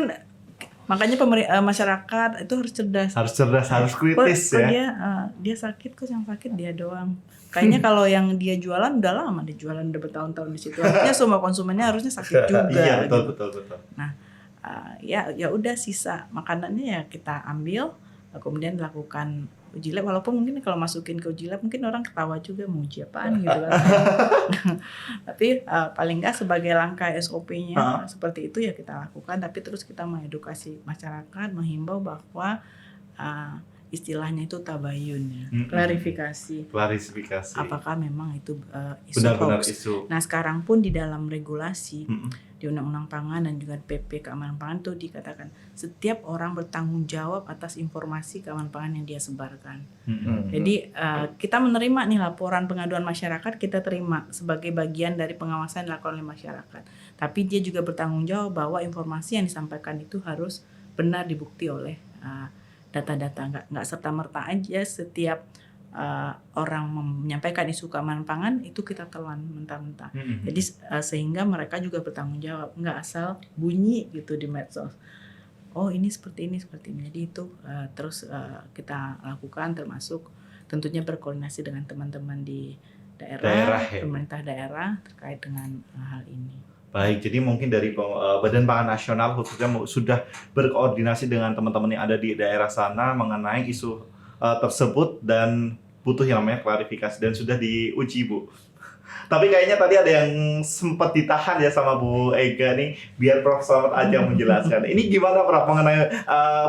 makanya masyarakat itu harus cerdas. Harus kritis kok ya. Dia sakit, kok yang sakit dia doang. Kayaknya kalau yang dia jualan udah lama, dia jualan udah bertahun-tahun di situ. Artinya semua konsumennya harusnya sakit juga. Iya, gitu. betul. Nah, ya udah sisa makanannya ya kita ambil, kemudian lakukan uji lab. Walaupun mungkin kalau masukin ke uji lab mungkin orang ketawa juga, mau uji apaan gitu kan. Tapi paling nggak sebagai langkah SOP-nya seperti itu ya kita lakukan. Tapi terus kita mengedukasi masyarakat, menghimbau bahwa istilahnya itu tabayun ya, klarifikasi. Apakah memang itu isu benar-benar hoax? isu. Nah sekarang pun di dalam regulasi di Undang-Undang Pangan dan juga PP Keamanan Pangan itu dikatakan setiap orang bertanggung jawab atas informasi keamanan pangan yang dia sebarkan. Jadi kita menerima nih laporan pengaduan masyarakat, kita terima sebagai bagian dari pengawasan yang dilakukan oleh masyarakat. Tapi dia juga bertanggung jawab bahwa informasi yang disampaikan itu harus benar dibukti oleh data-data, nggak serta-merta aja setiap orang menyampaikan isu keamanan pangan itu kita telan mentah-mentah. Jadi sehingga mereka juga bertanggung jawab, nggak asal bunyi gitu di medsos. Oh ini seperti ini. Jadi itu terus kita lakukan, termasuk tentunya berkoordinasi dengan teman-teman di daerah ya. Pemerintah daerah terkait dengan hal ini. Baik, jadi mungkin dari Badan Pangan Nasional khususnya sudah berkoordinasi dengan teman-teman yang ada di daerah sana mengenai isu tersebut dan butuh yang namanya klarifikasi dan sudah diuji, Bu. Tapi kayaknya tadi ada yang sempat ditahan ya sama Bu Ega nih, biar Prof Slamet aja menjelaskan. Ini gimana Prof mengenai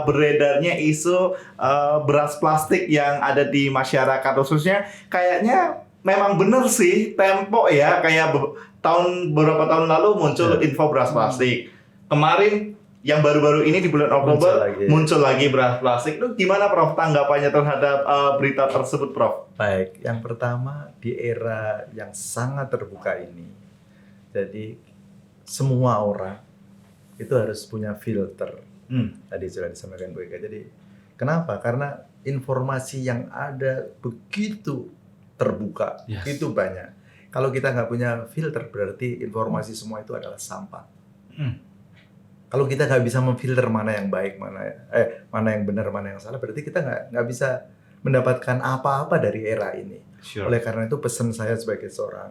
beredarnya isu beras plastik yang ada di masyarakat khususnya? Kayaknya memang benar sih tempo ya, kayak beberapa tahun lalu muncul info beras plastik. Kemarin yang baru-baru ini di bulan Oktober muncul lagi beras plastik. Itu gimana Prof tanggapannya terhadap berita tersebut, Prof? Baik, yang pertama di era yang sangat terbuka ini, jadi semua orang itu harus punya filter. Tadi sudah disampaikan Bu Eka. Jadi kenapa? Karena informasi yang ada begitu terbuka, begitu banyak. Kalau kita nggak punya filter, berarti informasi semua itu adalah sampah. Kalau kita nggak bisa memfilter mana yang baik, mana yang benar, mana yang salah, berarti kita nggak bisa mendapatkan apa-apa dari era ini. Oleh karena itu pesan saya sebagai seorang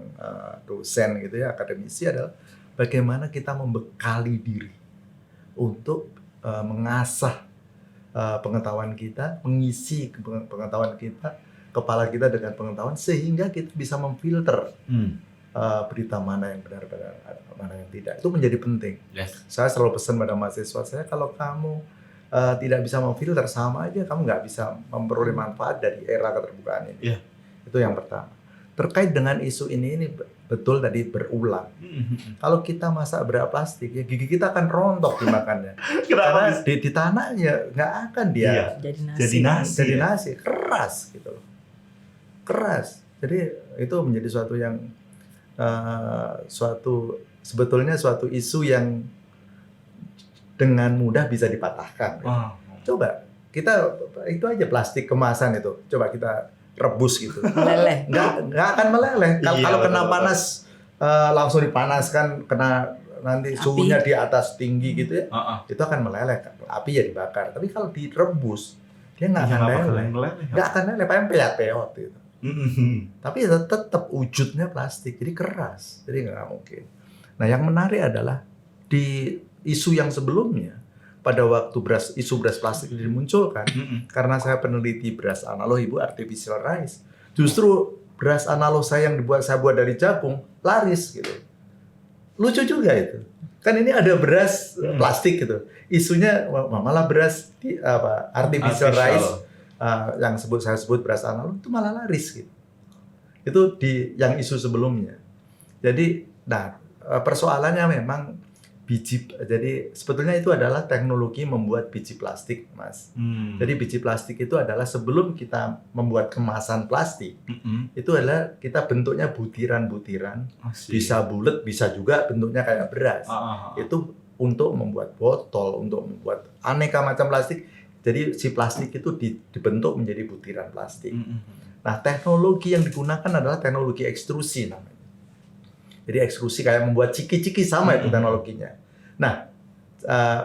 dosen gitu ya, akademisi adalah bagaimana kita membekali diri untuk mengasah pengetahuan kita, mengisi pengetahuan kita, kepala kita dengan pengetahuan sehingga kita bisa memfilter berita mana yang benar, mana yang tidak. Itu menjadi penting. Saya selalu pesan pada mahasiswa saya, kalau kamu tidak bisa memfilter, sama aja kamu nggak bisa memperoleh manfaat dari era keterbukaan ini. Itu yang pertama. Terkait dengan isu ini betul tadi berulang. Kalau kita masak beras plastik, ya gigi kita akan rontok dimakannya. Karena di tanahnya nggak akan dia jadi nasi. Keras gitu loh. Keras. Jadi itu menjadi suatu yang sebetulnya suatu isu yang dengan mudah bisa dipatahkan. Coba kita itu aja plastik kemasan itu, coba kita rebus gitu, meleleh. Nggak akan meleleh. Kalau kena panas langsung dipanaskan, kena nanti suhunya di atas tinggi gitu ya, itu akan meleleh. Api ya dibakar. Tapi kalau direbus dia nggak akan meleleh, nggak akan meleleh, paling peot gitu. Tapi tetap wujudnya plastik, jadi keras, jadi nggak mungkin. Nah yang menarik adalah di isu yang sebelumnya, pada waktu isu beras plastik dimunculkan, karena saya peneliti beras analog, Ibu, artificial rice, justru beras analog saya buat dari jagung laris gitu. Lucu juga itu. Kan ini ada beras plastik gitu. Isunya malah beras artificial rice. Yang saya sebut beras analog itu malah laris gitu. Itu yang isu sebelumnya. Jadi, persoalannya memang biji. Jadi sebetulnya itu adalah teknologi membuat biji plastik, Mas. Jadi biji plastik itu adalah sebelum kita membuat kemasan plastik, itu adalah kita bentuknya butiran-butiran, bisa bulat, bisa juga bentuknya kayak beras. Itu untuk membuat botol, untuk membuat aneka macam plastik. Jadi si plastik itu dibentuk menjadi butiran plastik. Nah, teknologi yang digunakan adalah teknologi ekstrusi namanya. Jadi ekstrusi kayak membuat ciki-ciki sama itu teknologinya. Nah,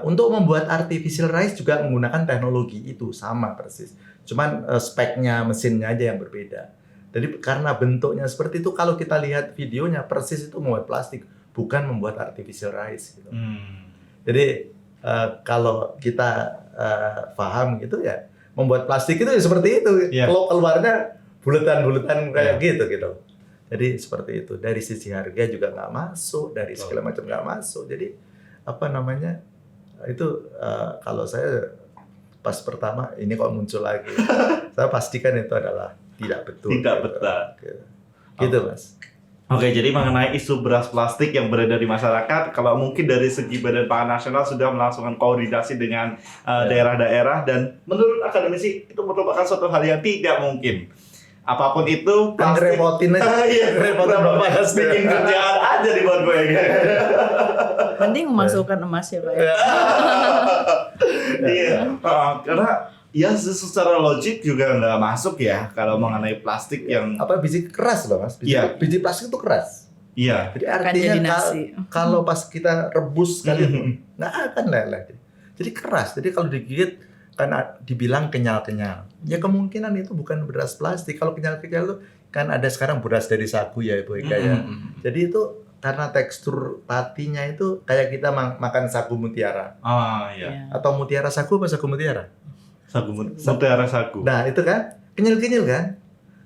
untuk membuat artificial rice juga menggunakan teknologi itu sama persis. Cuman speknya mesinnya aja yang berbeda. Jadi karena bentuknya seperti itu, kalau kita lihat videonya persis itu membuat plastik, bukan membuat artificial rice gitu. Jadi kalau kita paham gitu ya, membuat plastik itu ya seperti itu. Kalau keluarnya bulatan-bulatan kayak gitu. Jadi seperti itu. Dari sisi harga juga nggak masuk, dari segala macam nggak masuk. Jadi apa namanya itu kalau saya pas pertama ini kok muncul lagi, saya pastikan itu adalah tidak betul. Tidak betul. Gitu Mas. Oke, jadi mengenai isu beras plastik yang beredar di masyarakat, kalau mungkin dari segi Badan Pangan Nasional sudah melangsungkan koordinasi dengan daerah-daerah, dan menurut akademisi itu merupakan suatu hal yang tidak mungkin. Apapun itu, plastik repotin aja. Repotin Bapak, bikin kerjaan aja di buat gue. Mending memasukkan emas ya Pak. Iya, karena ya secara logik juga nggak masuk ya kalau mengenai plastik yang biji keras loh Mas. Biji plastik itu keras. Iya. Jadi artinya kalau pas kita rebus sekali itu nggak akan leleh. Jadi keras. Jadi kalau digigit kan dibilang kenyal-kenyal. Ya kemungkinan itu bukan beras plastik. Kalau kenyal-kenyal itu kan ada sekarang beras dari sagu ya Ibu Eka ya. Jadi itu karena tekstur patinya itu kayak kita makan sagu mutiara. Iya. Atau mutiara sagu apa sagu mutiara? Mutiara sagu. Nah itu kan kenyal-kenyal kan.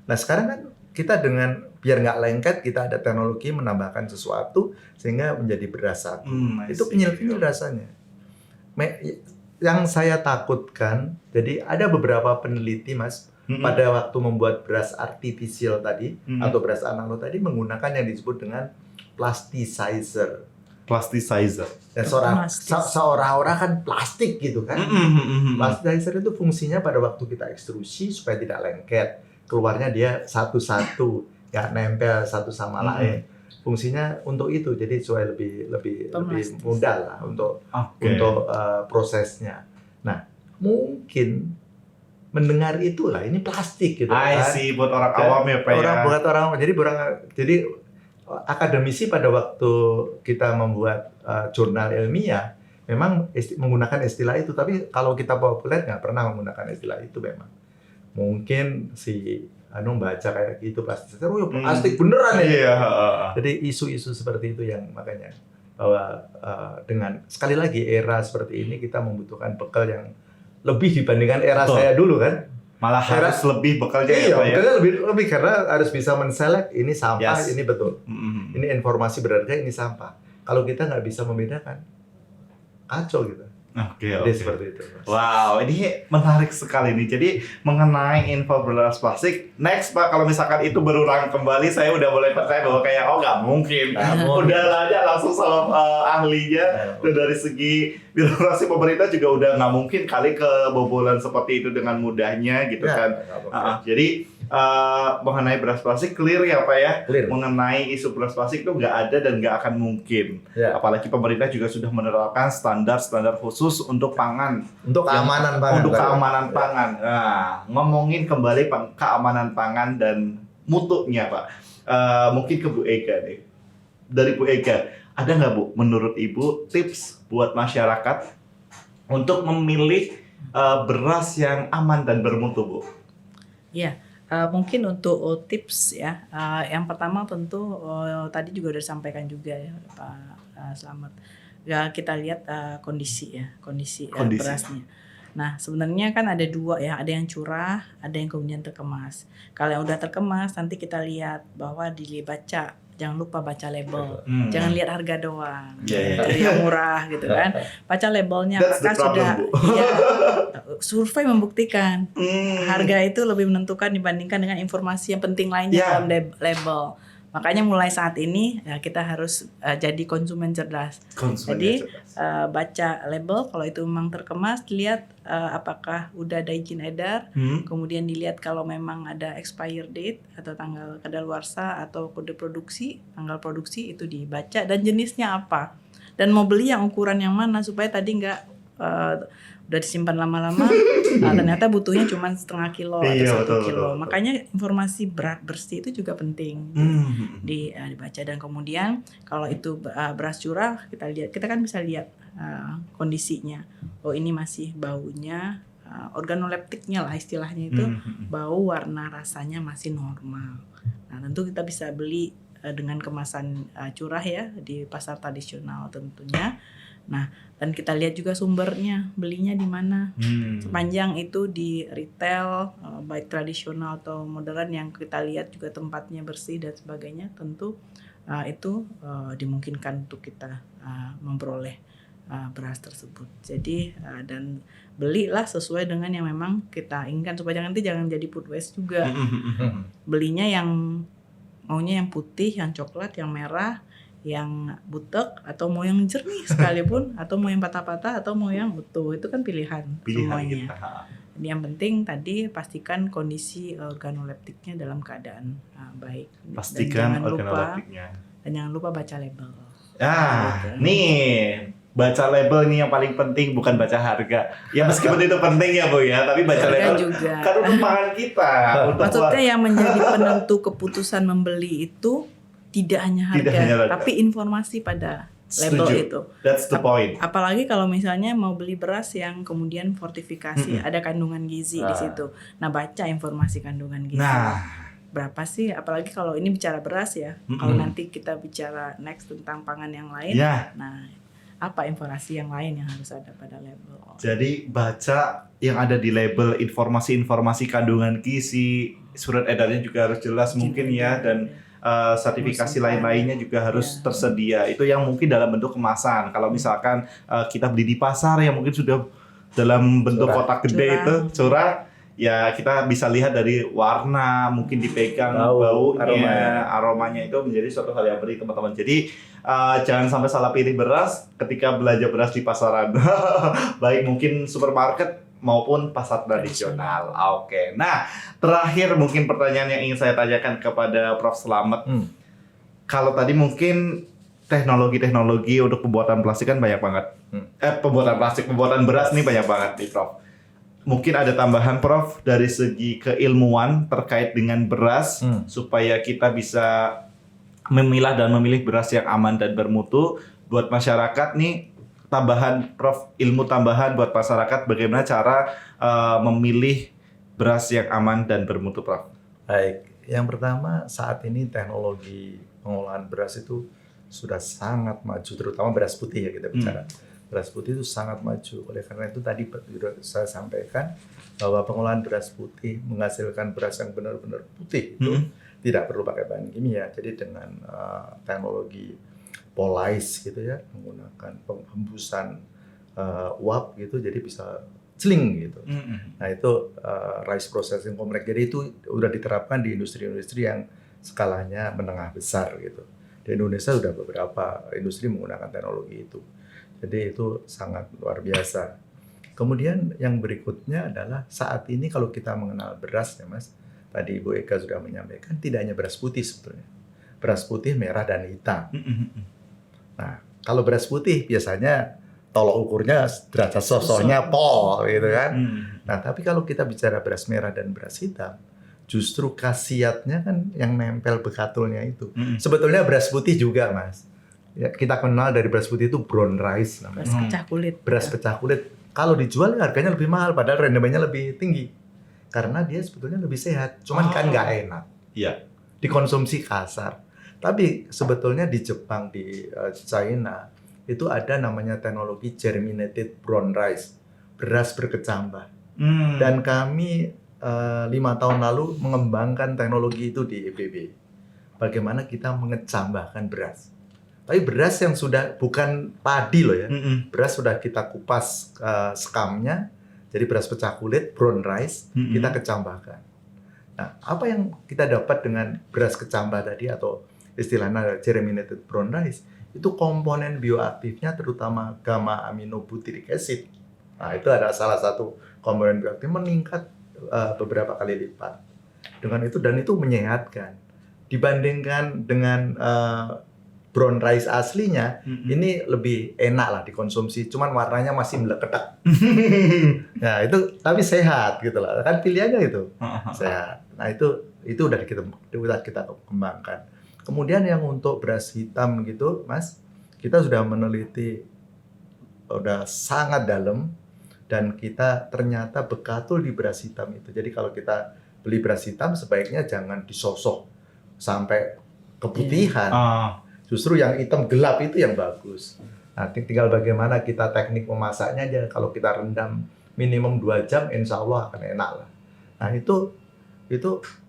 Nah sekarang kan kita dengan biar nggak lengket, kita ada teknologi menambahkan sesuatu sehingga menjadi beras sagu. Itu kenyal-kenyal rasanya. Yang saya takutkan, jadi ada beberapa peneliti Mas, pada waktu membuat beras artificial tadi atau beras analog tadi menggunakan yang disebut dengan plasticizer. Dan seolah-olah kan plastik gitu kan. Plasticizer itu fungsinya pada waktu kita ekstrusi supaya tidak lengket, keluarnya dia satu-satu, nggak nempel satu sama lain. Fungsinya untuk itu, jadi supaya lebih mudah lah untuk prosesnya. Nah, mungkin mendengar itulah ini plastik gitu kan. Buat orang awam ya Pak ya. Buat orang, jadi akademisi pada waktu kita membuat jurnal ilmiah memang menggunakan istilah itu, tapi kalau kita populer nggak pernah menggunakan istilah itu memang. Mungkin si baca kayak gitu plastik beneran ya. Iya. Jadi isu-isu seperti itu yang makanya bahwa dengan sekali lagi era seperti ini kita membutuhkan bekal yang lebih dibandingkan era saya dulu kan. Malah harus lebih bekalnya ya Pak ya. Bekalnya lebih karena harus bisa menselect ini sampah, ini betul. Ini informasi berharga, ini sampah. Kalau kita nggak bisa membedakan, kacau gitu. Jadi seperti itu. Mas. Wow, ini menarik sekali nih. Jadi mengenai info beras plastik, next Pak, kalau misalkan itu berulang kembali, saya udah mulai percaya bahwa kayak nggak mungkin. Udah aja langsung sama ahlinya. Dan dari segi birokrasi pemerintah juga udah nggak mungkin kali kebobolan seperti itu dengan mudahnya gitu kan. Jadi mengenai beras plastik clear ya Pak ya. Mengenai isu beras plastik itu nggak ada dan nggak akan mungkin. Apalagi pemerintah juga sudah menerapkan standar-standar khusus untuk pangan, untuk keamanan pangan. Nah, ngomongin kembali keamanan pangan dan mutunya Pak. Mungkin ke Bu Eka nih. Dari Bu Eka, ada nggak Bu menurut Ibu tips buat masyarakat untuk memilih beras yang aman dan bermutu Bu? Iya. Mungkin untuk tips ya, yang pertama tentu tadi juga udah disampaikan juga ya Pak Slamet. Ya kita lihat kondisi berasnya. Nah sebenarnya kan ada dua ya, ada yang curah, ada yang kemudian terkemas. Kalau yang udah terkemas nanti kita lihat bahwa dibaca, jangan lupa baca label, jangan lihat harga doang, cari yang murah gitu kan. Baca labelnya, apakah sudah survei membuktikan harga itu lebih menentukan dibandingkan dengan informasi yang penting lainnya dalam label. Makanya mulai saat ini ya kita harus jadi konsumen cerdas. Baca label, kalau itu memang terkemas, lihat apakah udah ada izin edar, kemudian dilihat kalau memang ada expire date atau tanggal kadaluarsa atau kode produksi, tanggal produksi itu dibaca dan jenisnya apa. Dan mau beli yang ukuran yang mana supaya tadi nggak udah disimpan lama-lama, ternyata butuhnya cuma setengah kilo atau Iya, 1 betul, kilo. betul. Makanya informasi berat bersih itu juga penting dibaca. Dan kemudian kalau itu beras curah, kita kan bisa lihat kondisinya. Oh, ini masih baunya, organoleptiknya lah istilahnya itu, bau, warna, rasanya masih normal. Nah, tentu kita bisa beli dengan kemasan curah ya di pasar tradisional tentunya. Nah, dan kita lihat juga sumbernya, belinya di mana. Sepanjang itu di retail, baik tradisional atau modern, yang kita lihat juga tempatnya bersih dan sebagainya, tentu itu dimungkinkan untuk kita memperoleh beras tersebut. Jadi dan belilah sesuai dengan yang memang kita inginkan, supaya jangan jadi food waste juga. Belinya yang maunya yang putih, yang coklat, yang merah, yang butek, atau mau yang jernih sekalipun, atau mau yang patah-patah, atau mau yang utuh, itu kan pilihan semuanya. Jadi yang penting tadi pastikan kondisi organoleptiknya dalam keadaan baik. Pastikan dan organoleptiknya. jangan lupa baca label. Nih baca label nih yang paling penting, bukan baca harga. Ya meskipun itu penting ya Bu ya, tapi baca Harga label juga. kan untuk pangan kita. Maksudnya yang menjadi penentu keputusan membeli itu tidak hanya harga, tapi informasi pada label itu. That's the point. Apalagi kalau misalnya mau beli beras yang kemudian fortifikasi, ada kandungan gizi di situ. Nah, baca informasi kandungan gizi. Berapa sih? Apalagi kalau ini bicara beras ya. Kalau nanti kita bicara next tentang pangan yang lain. Nah, apa informasi yang lain yang harus ada pada label? Jadi baca yang ada di label, informasi-informasi kandungan gizi, surat edarnya juga harus jelas mungkin ya, dan sertifikasi lain-lainnya juga harus tersedia. Itu yang mungkin dalam bentuk kemasan. Kalau misalkan kita beli di pasar yang mungkin sudah dalam bentuk kotak gede itu curah, ya kita bisa lihat dari warna, mungkin dipegang baunya, aromanya itu menjadi suatu hal yang penting teman-teman. Jadi jangan sampai salah pilih beras ketika belanja beras di pasaran. Baik mungkin supermarket maupun pasar tradisional. Oke. Nah, terakhir mungkin pertanyaan yang ingin saya tanyakan kepada Prof. Slamet. Kalau tadi mungkin teknologi-teknologi untuk pembuatan plastik kan banyak banget. Pembuatan beras nih banyak banget nih, Prof. Mungkin ada tambahan, Prof, dari segi keilmuan terkait dengan beras supaya kita bisa memilah dan memilih beras yang aman dan bermutu buat masyarakat nih. Tambahan, Prof, ilmu tambahan buat masyarakat bagaimana cara memilih beras yang aman dan bermutu, Prof. Baik, yang pertama saat ini teknologi pengolahan beras itu sudah sangat maju, terutama beras putih ya kita bicara. Beras putih itu sangat maju. Oleh karena itu tadi saya sampaikan bahwa pengolahan beras putih menghasilkan beras yang benar-benar putih itu tidak perlu pakai bahan kimia. Jadi dengan teknologi polize gitu ya, menggunakan penghembusan uap gitu, jadi bisa celing gitu. Nah itu rice processing complex. Jadi itu udah diterapkan di industri-industri yang skalanya menengah besar gitu. Di Indonesia sudah beberapa industri menggunakan teknologi itu. Jadi itu sangat luar biasa. Kemudian yang berikutnya adalah saat ini kalau kita mengenal beras ya Mas, tadi Ibu Eka sudah menyampaikan tidak hanya beras putih sebetulnya. Beras putih, merah, dan hitam. Nah, kalau beras putih biasanya tolok ukurnya derajat sosoknya pol gitu kan. Nah, tapi kalau kita bicara beras merah dan beras hitam, justru khasiatnya kan yang nempel bekatulnya itu. Sebetulnya beras putih juga, Mas. Ya, kita kenal dari beras putih itu brown rice namanya. Beras pecah kulit. Beras pecah kulit. Kalau dijual harganya lebih mahal, padahal rendemennya lebih tinggi. Karena dia sebetulnya lebih sehat. Cuman kan nggak enak. Iya. Dikonsumsi kasar. Tapi sebetulnya di Jepang, di China, itu ada namanya teknologi germinated brown rice. Beras berkecambah. Dan kami 5 tahun lalu mengembangkan teknologi itu di IPB. Bagaimana kita mengecambahkan beras. Tapi beras yang sudah bukan padi loh ya. Beras sudah kita kupas skamnya. Jadi beras pecah kulit, brown rice, kita kecambahkan. Nah, apa yang kita dapat dengan beras kecambah tadi atau istilahnya germinated brown rice, itu komponen bioaktifnya terutama gamma aminobutyric acid. Nah, itu ada salah satu komponen bioaktif meningkat beberapa kali lipat. Dengan itu, dan itu menyehatkan. Dibandingkan dengan brown rice aslinya ini lebih enak lah dikonsumsi, cuman warnanya masih meleketak. Nah itu tapi sehat gitu lah, kan pilihannya itu sehat. Nah itu udah kita kembangkan. Kemudian yang untuk beras hitam gitu, Mas, kita sudah meneliti udah sangat dalam dan kita ternyata bekatul di beras hitam itu. Jadi kalau kita beli beras hitam sebaiknya jangan disosok sampai keputihan. Justru yang hitam gelap itu yang bagus. Nah, tinggal bagaimana kita teknik memasaknya aja. Kalau kita rendam minimum 2 jam, insya Allah akan enak lah. Nah, itu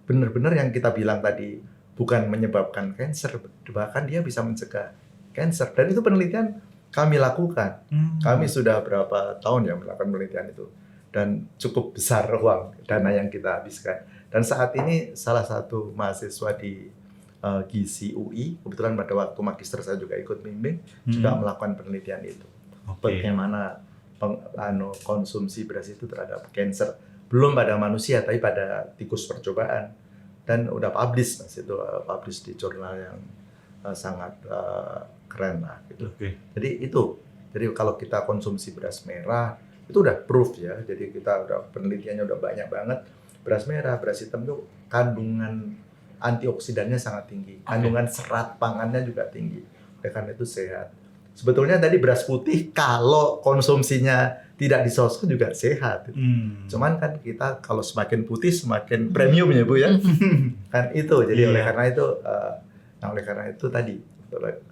benar-benar yang kita bilang tadi, bukan menyebabkan kanker, bahkan dia bisa mencegah kanker. Dan itu penelitian kami lakukan. Kami sudah berapa tahun ya melakukan penelitian itu. Dan cukup besar uang, dana yang kita habiskan. Dan saat ini salah satu mahasiswa di Gizi UI, kebetulan pada waktu magister saya juga ikut bimbing, juga melakukan penelitian itu. Bagaimana konsumsi beras itu terhadap kanker, belum pada manusia, tapi pada tikus percobaan. Dan udah publish, Mas, itu publish di jurnal yang sangat keren lah gitu. Jadi kalau kita konsumsi beras merah, itu udah proof ya, jadi kita udah penelitiannya udah banyak banget. Beras merah, beras hitam itu kandungan antioksidannya sangat tinggi, kandungan serat pangannya juga tinggi, karena itu sehat. Sebetulnya tadi beras putih kalau konsumsinya tidak disosok juga sehat. Cuman kan kita kalau semakin putih semakin premium ya Bu ya, kan itu. Jadi oleh karena itu tadi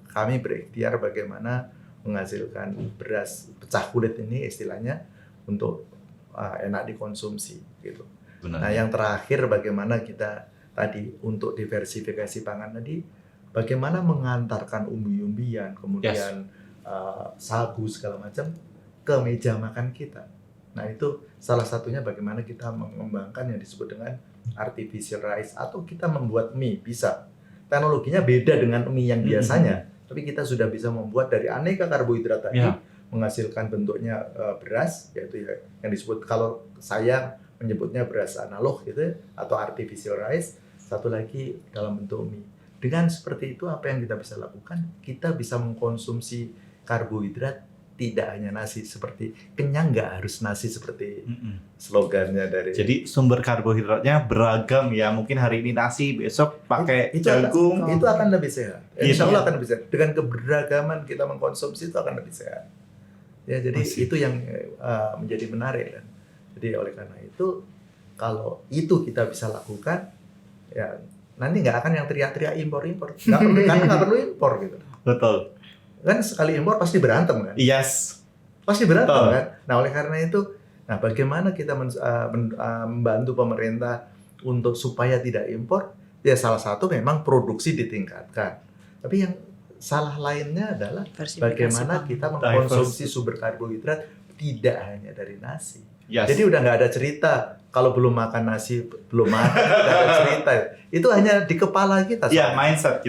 kami berikhtiar bagaimana menghasilkan beras pecah kulit ini istilahnya untuk enak dikonsumsi gitu. Benar. Nah yang terakhir bagaimana kita tadi untuk diversifikasi pangan tadi, bagaimana mengantarkan umbi-umbian, kemudian sagu segala macam ke meja makan kita. Nah itu salah satunya bagaimana kita mengembangkan yang disebut dengan artificial rice atau kita membuat mie bisa. Teknologinya beda dengan mie yang biasanya, tapi kita sudah bisa membuat dari aneka karbohidrat tadi menghasilkan bentuknya beras, yaitu yang disebut kalau saya menyebutnya beras analog gitu atau artificial rice, satu lagi dalam bentuk mie. Dengan seperti itu apa yang kita bisa lakukan? Kita bisa mengkonsumsi karbohidrat tidak hanya nasi, seperti kenyang nggak harus nasi seperti slogannya dari. Jadi sumber karbohidratnya beragam ya. Mungkin hari ini nasi, besok pakai jagung. Itu akan lebih sehat. Insya Allah akan lebih sehat. Dengan keberagaman kita mengkonsumsi itu akan lebih sehat. Ya jadi itu yang menjadi menarik kan. Jadi oleh karena itu kalau itu kita bisa lakukan, ya nanti nggak akan yang teriak-teriak impor, karena nggak perlu impor gitu. Betul. Kan sekali impor pasti berantem kan? Yes. Pasti berantem kan? Nah oleh karena itu, bagaimana kita membantu pemerintah untuk supaya tidak impor? Ya salah satu memang produksi ditingkatkan. Tapi yang salah lainnya adalah bagaimana kita mengkonsumsi sumber karbohidrat tidak hanya dari nasi. Yes. Jadi udah nggak ada cerita kalau belum makan nasi belum makan, nggak ada cerita. Itu hanya di kepala kita. Ya, mindset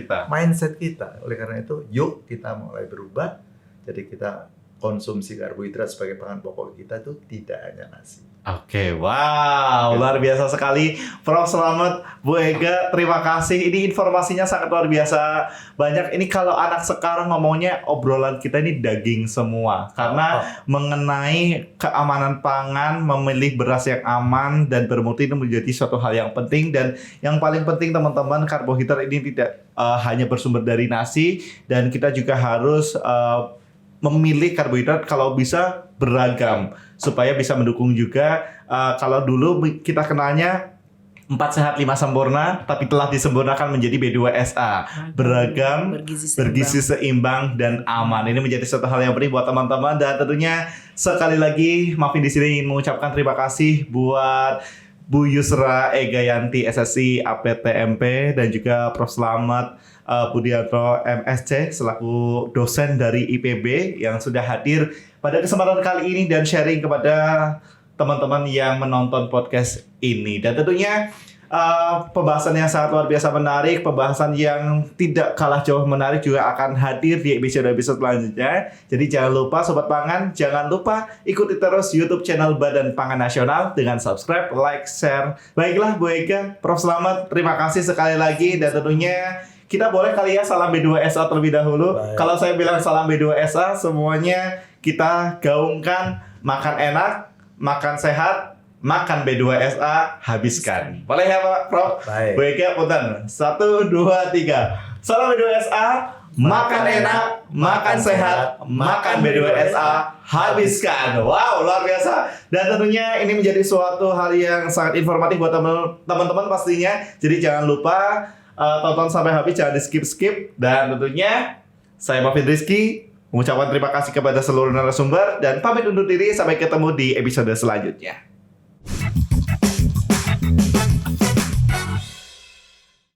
kita. Oleh karena itu, yuk kita mulai berubah. Jadi kita konsumsi karbohidrat sebagai pangan pokok kita itu tidak hanya nasi. Oke, wow, luar biasa sekali, Prof. Slamet, Bu Ega, terima kasih. Ini informasinya sangat luar biasa banyak. Ini kalau anak sekarang ngomongnya obrolan kita ini daging semua, karena mengenai keamanan pangan, memilih beras yang aman dan bermutu itu menjadi suatu hal yang penting. Dan yang paling penting teman-teman, karbohidrat ini tidak hanya bersumber dari nasi, dan kita juga harus memilih karbohidrat kalau bisa beragam supaya bisa mendukung juga. Kalau dulu kita kenalnya 4 sehat 5 sempurna, tapi telah disempurnakan menjadi B2SA, beragam, bergizi seimbang dan aman. Ini menjadi suatu hal yang penting buat teman-teman. Dan tentunya sekali lagi Mafin di sini ingin mengucapkan terima kasih buat Bu Yusra Egayanti SSI APTMP dan juga Prof. Slamet Budianto MSc selaku dosen dari IPB yang sudah hadir pada kesempatan kali ini dan sharing kepada teman-teman yang menonton podcast ini. Dan tentunya pembahasan yang sangat luar biasa menarik, pembahasan yang tidak kalah jauh menarik juga akan hadir di episode-episode selanjutnya. Jadi jangan lupa Sobat Pangan, jangan lupa ikuti terus YouTube channel Badan Pangan Nasional dengan subscribe, like, share. Baiklah Bu Ega, Prof. Slamet, terima kasih sekali lagi dan tentunya kita boleh kali ya salam B2SA terlebih dahulu. Baik. Kalau saya bilang salam B2SA, semuanya kita gaungkan, makan enak, makan sehat, makan B2SA, habiskan. Boleh ya Pak Prof? Baik. Baik ya, punten. 1, 2, 3. Salam B2SA, makan enak, makan sehat, makan B2SA, habiskan. Wow, luar biasa. Dan tentunya ini menjadi suatu hal yang sangat informatif buat teman-teman pastinya. Jadi jangan lupa tonton sampai habis, jangan di skip-skip. Dan tentunya saya Mafid Rizky mengucapkan terima kasih kepada seluruh narasumber dan pamit undur diri, sampai ketemu di episode selanjutnya.